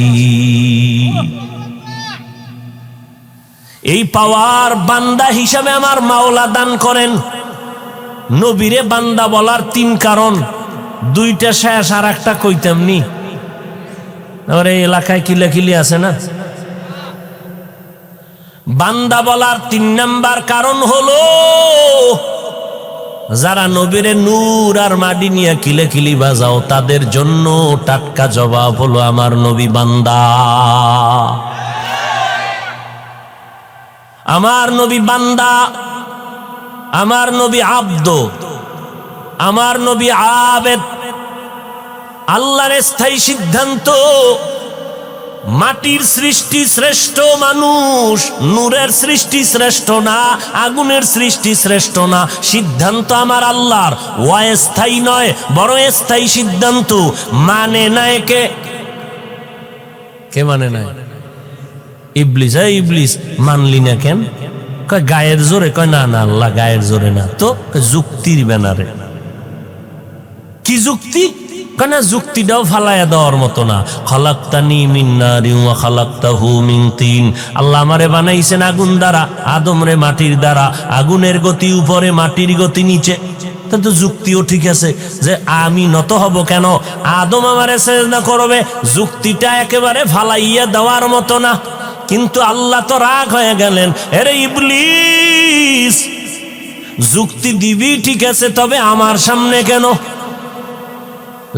Speaker 1: এই পাওয়ার বান্দা হিসাবে আমার মাওলা দান করেন। নবীরে বান্দা বলার 3 কারণ, 2টা শেষ, আর একটা কইতামনি। আর এই এলাকায় কিলাকিলি আছে না। বান্দা বলার 3 নাম্বার কারণ হলো, যারা নবীরে নূর আর মাটি নিয়ে কিলাকিলি বাজাও, তাদের জন্য টাটকা জবাব হলো আমার নবী বান্দা। আমার নবী বান্দা, আমার নবী আব্দ, আমার নবী আবেদ। আল্লাহর স্থায়ী সিদ্ধান্ত, মাটির সৃষ্টি শ্রেষ্ঠ মানুষ, নূরের সৃষ্টি শ্রেষ্ঠ না, আগুনের সৃষ্টি শ্রেষ্ঠ না। সিদ্ধান্ত আমার আল্লাহর, অস্থায়ী নয়, বড় স্থায়ী সিদ্ধান্ত। মানে নাই কে? কে মানে নাই? ইবলিস। ইবলিস মানলি না কেন? কয় গায়ের জোরে। কয় না না, আল্লাহ গায়ের জোরে না তো, যুক্তির ব্যানারে। কি যুক্তি? কেন যুক্তিটাও ফালাইয়া দেওয়ার মতো না। খালাকতানি মিন নারিন ওয়া খালাকতাহু মিন তিন। আল্লাহ আমারে বানাইছেন আগুন দ্বারা, আদম রে মাটির দ্বারা। আগুনের গতি উপরে, মাটির গতি নিচে। কিন্তু যুক্তিও ঠিক আছে যে আমি নত হব কেন, আদম আমারে সিজদা করবে। যুক্তিটা একেবারে ফালাইয়া দেওয়ার মতো না। কিন্তু আল্লাহ তো রাগ হয়ে গেলেন, আরে ইবলিস যুক্তি দিবি ঠিক আছে, তবে আমার সামনে কেন?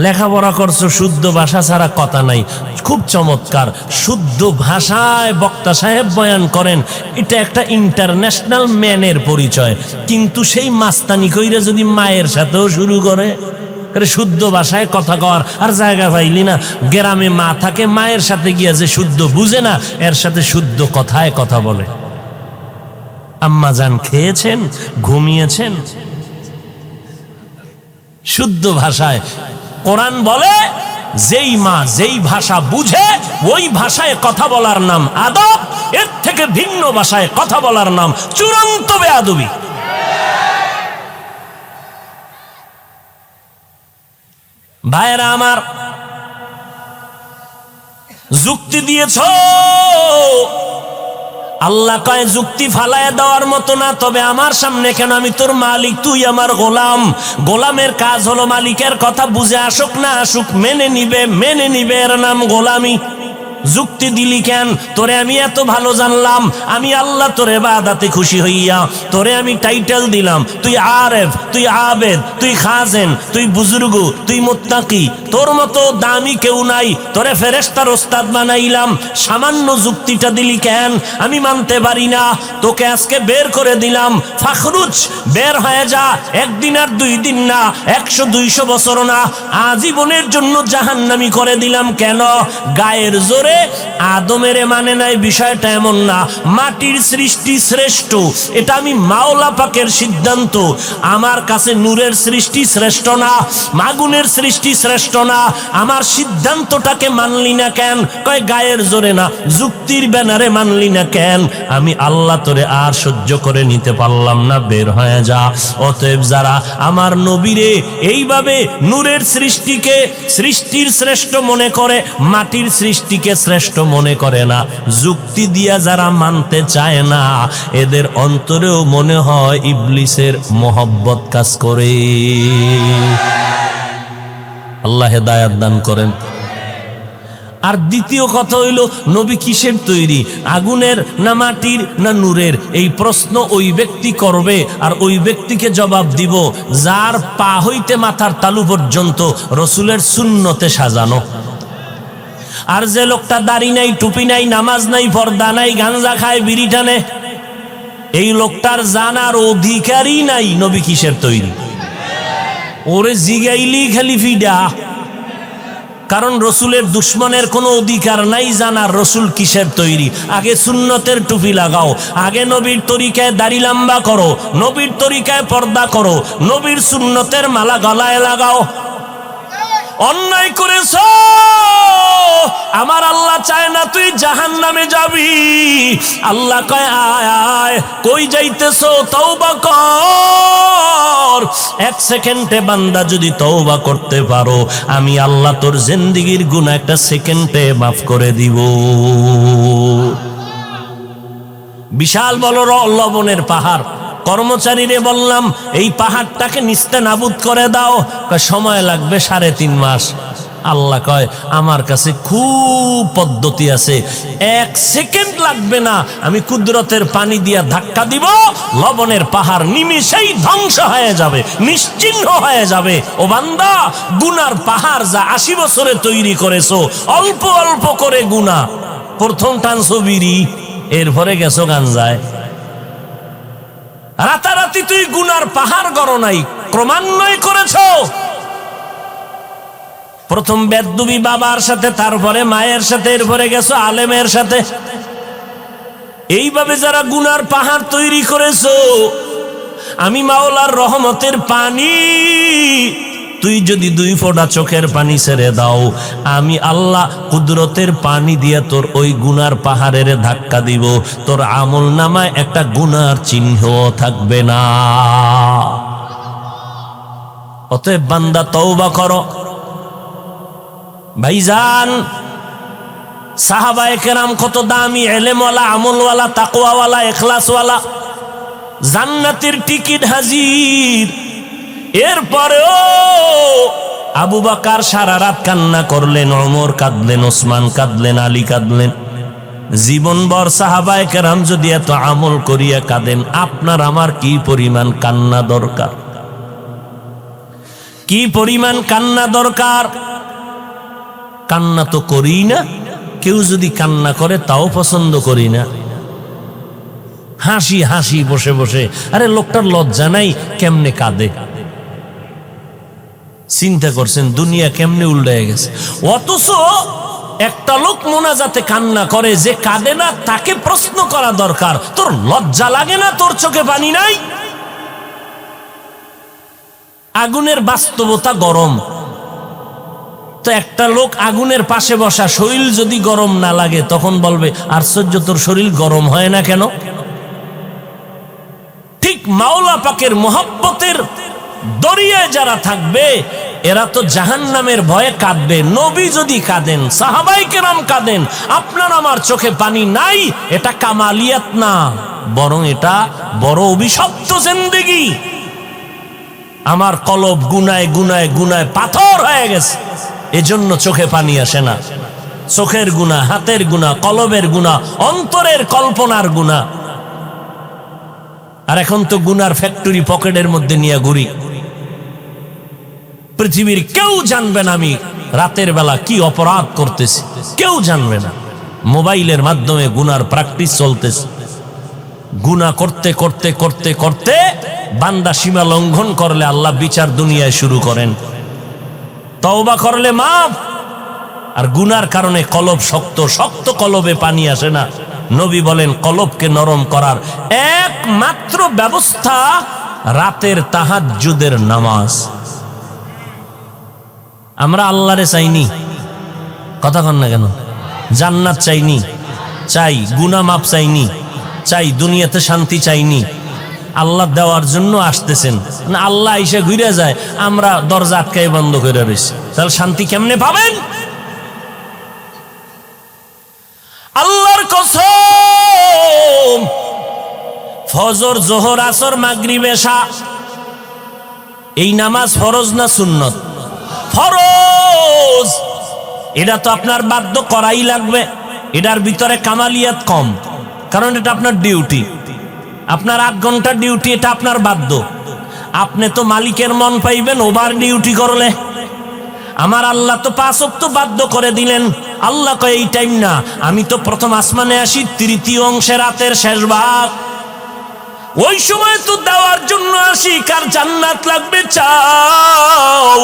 Speaker 1: লেখাপড়া করছো, শুদ্ধ ভাষা ছাড়া কথা নাই। খুব চমৎকার, শুদ্ধ ভাষায় বক্তা সাহেব বয়ান করেন, এটা একটা ইন্টারন্যাশনাল ম্যানের পরিচয়। কিন্তু সেই মাস্তানি কইরা যদি মায়ের সাথেও শুরু করে শুদ্ধ ভাষায় কথা কর, আর জায়গা পাইলি না, গ্রামে মা থাকে, মায়ের সাথে গিয়া যে শুদ্ধ বুঝে না, এর সাথে শুদ্ধ কথায় কথা বলে। আম্মা জান খেয়েছেন, ঘুমিয়েছেন শুদ্ধ ভাষায়। কোরআন বলে যেই মা যেই ভাষা বুঝে ওই ভাষায় কথা বলার নাম আদব, এর থেকে ভিন্ন ভাষায় কথা বলার নাম চূড়ান্ত বেয়াদবি। ভাইরা আমার, যুক্তি দিয়েছ, আল্লাহ কয় যুক্তি ফালায় দেওয়ার মতো না, তবে আমার সামনে কেন? আমি তোর মালিক, তুই আমার গোলাম। গোলামের কাজ হলো মালিকের কথা বুঝে আসুক না আসুক মেনে নিবে, এর নাম গোলামি। যুক্তি দিলি কেন? তোরে আমি এত ভালো জানলাম, আমি আল্লাহ তোরে ইবাদতে খুশি হইয়া তোরে আমি টাইটেল দিলাম, তুই আরেফ, তুই আবেদ, তুই খাজেন, তুই বুজুর্গ, তুই মুত্তাকি, তোর মতো দামি কেউ নাই, তোরে ফেরেশতার ওস্তাদ বানাইলাম। সামান্য যুক্তিটা দিলি কেন? আমি মানতে পারি না, তোকে আজকে বের করে দিলাম, ফাখরুজ, বের হয়ে যা। একদিন আর 2 দিন না, 100-200 বছর না, আজীবনের জন্য জাহান্নামী করে দিলাম। কেন? গায়ের জোরে আদমের মানে নাই, বিষয়টা এমন না। মাটির সৃষ্টি শ্রেষ্ঠ, এটা আমি মাওলা পাকের সিদ্ধান্ত। আমার কাছে নূরের সৃষ্টি শ্রেষ্ঠ না, আগুনের সৃষ্টি শ্রেষ্ঠ না। আমার সিদ্ধান্তটাকে মানলি না কেন? কয় গায়ের জোরে না, যুক্তির ব্যানারে মানলি না কেন? আমি আল্লাহ তোরে আর সহ্য করে নিতে পারলাম না, বের হয়ে যা। অতএব যারা আমার নবীরে এইভাবে নূরের সৃষ্টিকে সৃষ্টির শ্রেষ্ঠ মনে করে, মাটির সৃষ্টিকে শ্রেষ্ঠ মনে করে না, যুক্তি দিয়া যারা মানতে চায় না, এদের অন্তরেও মনে হয় ইবলিসের মোহব্বত কাজ করে। আল্লাহ হেদায়াত দান করেন। আর দ্বিতীয় কথা হইল, নবী কিসের তৈরি? আগুনের না মাটির না নূরের? এই প্রশ্ন ওই ব্যক্তি করবে, আর ওই ব্যক্তিকে জবাব দিব যার পা হইতে মাথার তালু পর্যন্ত রসুলের সুন্নতে সাজানো। আর যে লোকটা দাড়ি নাই, টুপি নাই, নামাজ নাই, পর্দা নাই, গাঞ্জা খায়, বিড়ি টানে, এই লোকটার জানার অধিকারই নাই নবী কিসের তৈরি। ওরে জিগাইলি খালি ফিডা, কারণ রসুলের দুশ্মনের কোনো অধিকার নাই জানার রসুল কিসের তৈরি। আগে সুন্নতের টুপি লাগাও, আগে নবীর তরিকায় দাড়ি লম্বা করো, নবীর তরিকায় পর্দা করো, নবীর সুন্নতের মালা গলায় লাগাও। অন্যায় করেছ, আমার আল্লাহ চায় না তুই জাহান্নামে যাবি। আল্লাহ কয় আয় আয়, কই যাইতেছো? তওবা কর। 1 সেকেন্ডে বান্দা যদি তওবা করতে পারো, আমি আল্লাহ তোর জিন্দেগীর গুনাহ 1 সেকেন্ডে মাফ করে দিব। বিশাল বড় লবণের পাহাড়, কর্মচারীরে বললাম এই পাহাড়টাকে নিস্তেনাবুদ করে দাও, সময় লাগবে 3.5 মাস। আল্লাহ কয় আমার কাছে খুব পদ্ধতি আছে, 1 সেকেন্ড লাগবে না, আমি কুদরতের পানি দিয়া ধাক্কা দিব, লবণের পাহাড় নিমিষেই ধ্বংস হয়ে যাবে, নিশ্চিহ্ন হয়ে যাবে। ও বান্দা, গুনার পাহাড় যা 80 বছরে তৈরি করেছো, অল্প অল্প করে গুনাহ, প্রথম টানছো বিড়ি, এরপরে গেছো গাঞ্জায়। রাতারাতি তুই গুনার পাহাড় গড় নাই, ক্রমান্বয় করেছো। প্রথম বেদবি বাবার সাথে, তারপরে মায়ের সাথে, এরপরে গেছো আলেমের সাথে। এইভাবে যারা গুনার পাহাড় তৈরি করেছো, আমি মাওলার রহমতের পানি, তুই যদি 2 ফোঁটা চোখের পানি ছেড়ে দাও, আমি আল্লাহ কুদরতের পানি দিয়ে তোর ওই গুনার পাহাড়ের ধাক্কা দিব, তোর আমল নামায় একটা গুনার চিহ্ন থাকবে না। অতএব বান্দা তওবা করো। ভাইজান, সাহাবায়ে কেরাম কত দামি, ইলমওয়ালা, আমলওয়ালা, তাকওয়াওয়ালা, ইখলাসওয়ালা, জান্নাতের টিকিট হাজির। এরপরেও আবু বকর সারা রাত কান্না করলেন, ওমর কাঁদলেন, ওসমান কাঁদলেন, আলী কাঁদলেন। জীবনভর সাহাবায়ে কেরাম যদি এত আমল করিয়া কাঁদেন, আপনার আমার কি পরিমাণ কান্না দরকার, কি পরিমাণ কান্না দরকার। কান্না তো করি না, কেউ যদি কান্না করে তাও পছন্দ করি না। হাসি হাসি বসে বসে, আরে লোকটার লজ্জা নাই, কেমনে কাঁদে। চিন্তা করছেন দুনিয়া কেমনে উল্টে গেছে। অথচ একটা লোক মোনাজাতে কান্না করে, যে কাঁদে না তাকে প্রশ্ন করা দরকার, তোর লজ্জা লাগে না, তোর চোখে পানি নাই। আগুনের বাস্তবতা গরম, তো একটা লোক আগুনের পাশে বসা, শরীর যদি গরম না লাগে তখন বলবে আশ্চর্য, তোর শরীর গরম হয় না কেন। ঠিক মাওলা পাকের মোহাব্বতের দরিয়ায় যারা থাকবে এরা তো জাহান্নামের ভয়ে কাঁদবে। নবী যদি কাঁদেন, সাহাবায়ে কেরাম কাঁদেন, আপনার আমার চোখে পানি নাই, এটা কামালিয়াত না, বরং এটা বড় অভিশপ্ত জিন্দেগি। আমার কলব গুনায় গুনায় গুনায় পাথর হয়ে গেছে, এজন্য চোখে পানি আসে না। চোখের গুনাহ, হাতের গুনাহ, কলবের গুনাহ, অন্তরের কল্পনার গুনাহ। আর এখন তো গুনার ফ্যাক্টরি পকেটের মধ্যে নিয়ে ঘুরি। পৃথিবীর কেউ জানবে না আমি রাতের বেলা কি অপরাধ করতেছি, কেউ জানবে না। মোবাইলের মাধ্যমে গুনার প্র্যাকটিস চলতেছে। গুনাহ করতে করতে করতে করতে বান্দা সীমা লঙ্ঘন করলে আল্লাহ বিচার দুনিয়ায় শুরু করেন, তওবা করলে মাফ। আর গুনার কারণে কলব শক্ত, শক্ত কলবে পানি আসে না। নবী বলেন কলবকে নরম করার একমাত্র ব্যবস্থা রাতের তাহাজ্জুদের নামাজ। আমরা আল্লাহরে চাইনি, কথা কন না কেন? জান্নাত চাইনি, চাই গুনাহ মাফ চাইনি, চাই দুনিয়াতে শান্তি চাইনি। আল্লাহ দেওয়ার জন্য আসতেছেন না, আল্লাহ এসে ঘুরে যায়, আমরা দরজা আটকাই বন্ধ করে রয়েছি, তাহলে শান্তি কেমনে পাবেন? আল্লাহর কসম, ফজর, জোহর, আসর, মাগরিব, এশা, এই নামাজ ফরজ না সুন্নত? ফরজ। এটা তো আপনার বাধ্য করাই লাগবে। এটার ভিতরে কামালিয়াত কম, কারণ এটা আপনার ডিউটি, আপনার 8 ঘন্টার ডিউটি, এটা আপনার বাধ্য। আপনি তো মালিকের মন পাইবেন ওভার ডিউটি করলে। আমার আল্লাহ তো 5 ওয়াক্ত বাধ্য করে দিলেন। আল্লাহ কয় এই টাইম না, আমি তো প্রথম আসমানে আসি 3য় অংশে রাতের শেষ ভাগ, ওই সময় তো দেওয়ার জন্য আসি। কার জান্নাত লাগবে চাও,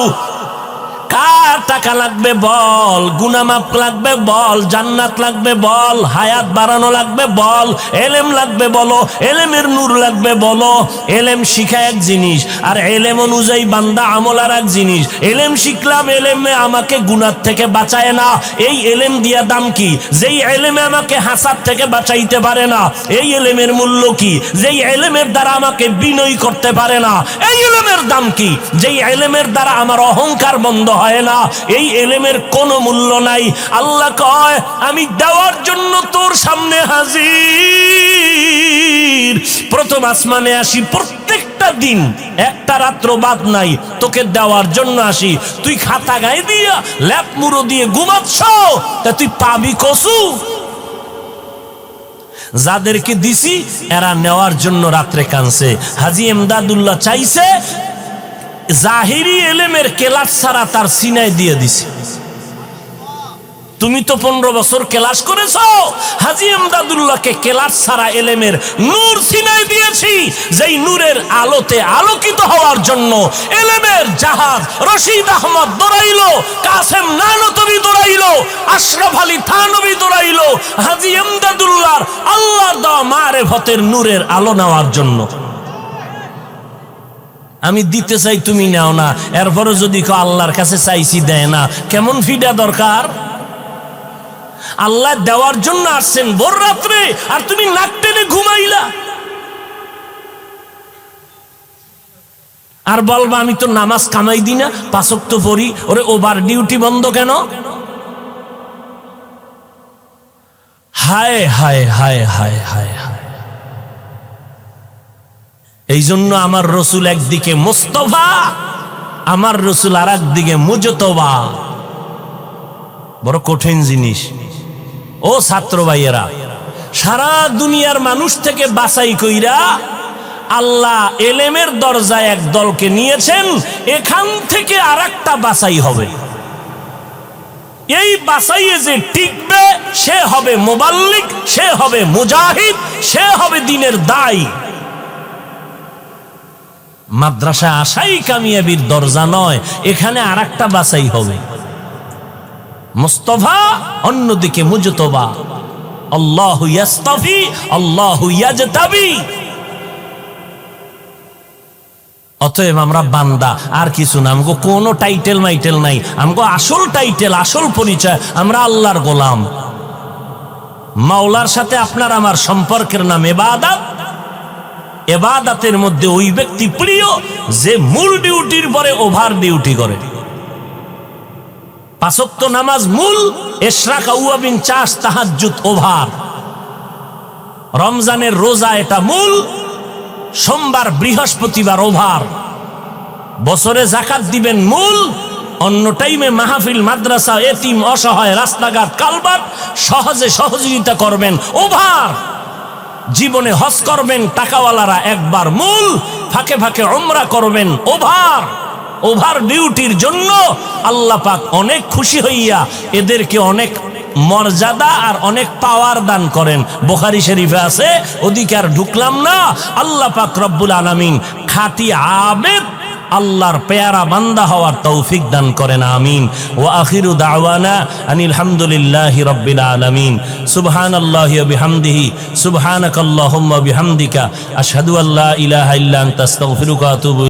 Speaker 1: কার টাকা লাগবে বল, গুনাহ মাফ লাগবে বল, জান্নাত লাগবে বল, হায়াত বাড়ানো লাগবে বল, এলেম লাগবে বলো, এলেমের নূর লাগবে বলো। এলেম শিখা এক জিনিস, আর এলেম অনুযায়ী বান্দা আমল আর এক জিনিস। এলেম শিখলাম, এলেমে আমাকে গুনাহ থেকে বাঁচায় না। এই এলেম দিয়া দাম কি? যেই এলেমে আমাকে হাসাদ থেকে বাঁচাইতে পারে না। এই এলেমের মূল্য কি? যেই এলেমের দ্বারা আমাকে বিনয় করতে পারে না। এই এলেমের দাম কি? যেই এলেমের দ্বারা আমার অহংকার বন্ধ হয় না। এই এলেমের কোনো মূল্য নাই। আল্লাহ কয় আমি দেওয়ার জন্য তোর সামনে হাজির। প্রথম আসমানে আসি, প্রত্যেকটা দিন একটা রাত্র বাদ নাই, তোকে দেওয়ার জন্য আসি। তুই খাতা গায়ে দিয়া ল্যাপ মুড়ো দিয়ে ঘুমাচ্ছ, তা তুই পাবি কসু? যাদেরকে দিছি এরা নেওয়ার জন্য রাত্রে কানছে। হাজী এমদাদুল্লাহ চাইছে জাহিরি এলেমের কেলাস ছাড়া তার সিনায় দিয়ে দিছে। তুমি তো 15 বছর ক্লাস করেছো, হাজী এমদাদুল্লাহকে ক্লাস ছাড়া এলেমের নূর সিনায় দিয়েছি, যেই নূরের আলোতে আলোকিত হওয়ার জন্য এলেমের জাহাজ রশিদ আহমদ দৌড়াইলো, কাসেম নানতবি দৌড়াইলো, আশরাফ আলী থানবী দৌড়াইলো হাজী এমদাদুল্লাহর আল্লাহর দেওয়া মারেফতের নূরের আলো নেওয়ার জন্য। আমি দিতে চাই, তুমি নাও না, এরপরে যদি আল্লাহর কাছে চাইছি দেয় না, কেমন ফিডা দরকার? আল্লাহ দেওয়ার জন্য আসছেন ভোর রাত্রে, আর তুমি নাক টেনে ঘুমাইলা। আর বলবা আমি তো নামাজ কামাই দিই না, 5 ওয়াক্ত পড়ি। ওরে ওভার ডিউটি বন্ধ কেন? হায় হায় হায় হায় হায় হায়। এই জন্য আমার রসুল একদিকে মুস্তাফা, আমার রসুল আর একদিকে মুজতবা। বড় কঠিন জিনিস। ও ছাত্র ভাইয়েরা, সারা দুনিয়ার মানুষ থেকে বাছাই কইরা আল্লাহ এলেমের দরজায় এক দলকে নিয়েছেন, এখান থেকে আরেকটা বাছাই হবে। এই বাছাইয়ে যে টিকবে সে হবে মুবাল্লিগ, সে হবে মুজাহিদ, সে হবে দ্বীনের দায়ী। মাদ্রাসা আসাই কামিয়াবির দরজা নয়, এখানে আরেকটা বাছাই হবে। মুস্তাফা, অন্যদিকে মুজতবা। আল্লাহু ইয়াস্তাফি, আল্লাহু ইয়াজতাবি। অতএব আমরা বান্দা, আর কিছু না। আমগো কোনো টাইটেল মাইটেল নাই, আমগো আসল টাইটেল, আসল পরিচয়, আমরা আল্লাহর গোলাম। মাওলার সাথে আপনার আমার সম্পর্কের নাম ইবাদত। ইবাদতের মধ্যে ওই ব্যক্তি প্রিয় যে মূল ডিউটির পরে ওভার ডিউটি করে। 5 ওয়াক্ত নামাজ মূল, ইশরাক, আউয়াবিন, চাষ, তাহাজ্জুদ ওভার। রমজানের রোজা এটা মূল, সোমবার বৃহস্পতিবার ওভার। বছরে যাকাত দিবেন মূল, অন্য টাইমে মাহফিল, মাদ্রাসা, এতিম, অসহায়, রাস্তাঘাট, কালভার্ট সহজে সহযোগিতা করবেন ওভার। জীবনে হজ করবেন টাকাওয়ালারা একবার মূল, ফাঁকে ফাঁকে উমরা করবেন ওভার। ওভার ডিউটির জন্য আল্লাহ পাক অনেক খুশি হইয়া এদেরকে অনেক মর্যাদা আর অনেক পাওয়ার দান করেন। বুখারী শরীফে আছে, ওদিকে আর ঢুকলাম না। আল্লাহ পাক রব্বুল আলামিন খাঁটি আবেদ, আল্লাহর পেয়ারা বান্দা হওয়ার তৌফিক দান করেন, আমিন। ওয়া আখিরু দাওয়ানা আনিল হামদুলিল্লাহি রাব্বিল আলামিন। সুবহানাল্লাহি ওয়া বিহামদিহি, সুবহানাকাল্লাহুম্মা বিহামদিকা, আশহাদু আল্লা ইলাহা ইল্লা আনতা, আস্তাগফিরুকা ওয়া আতুবু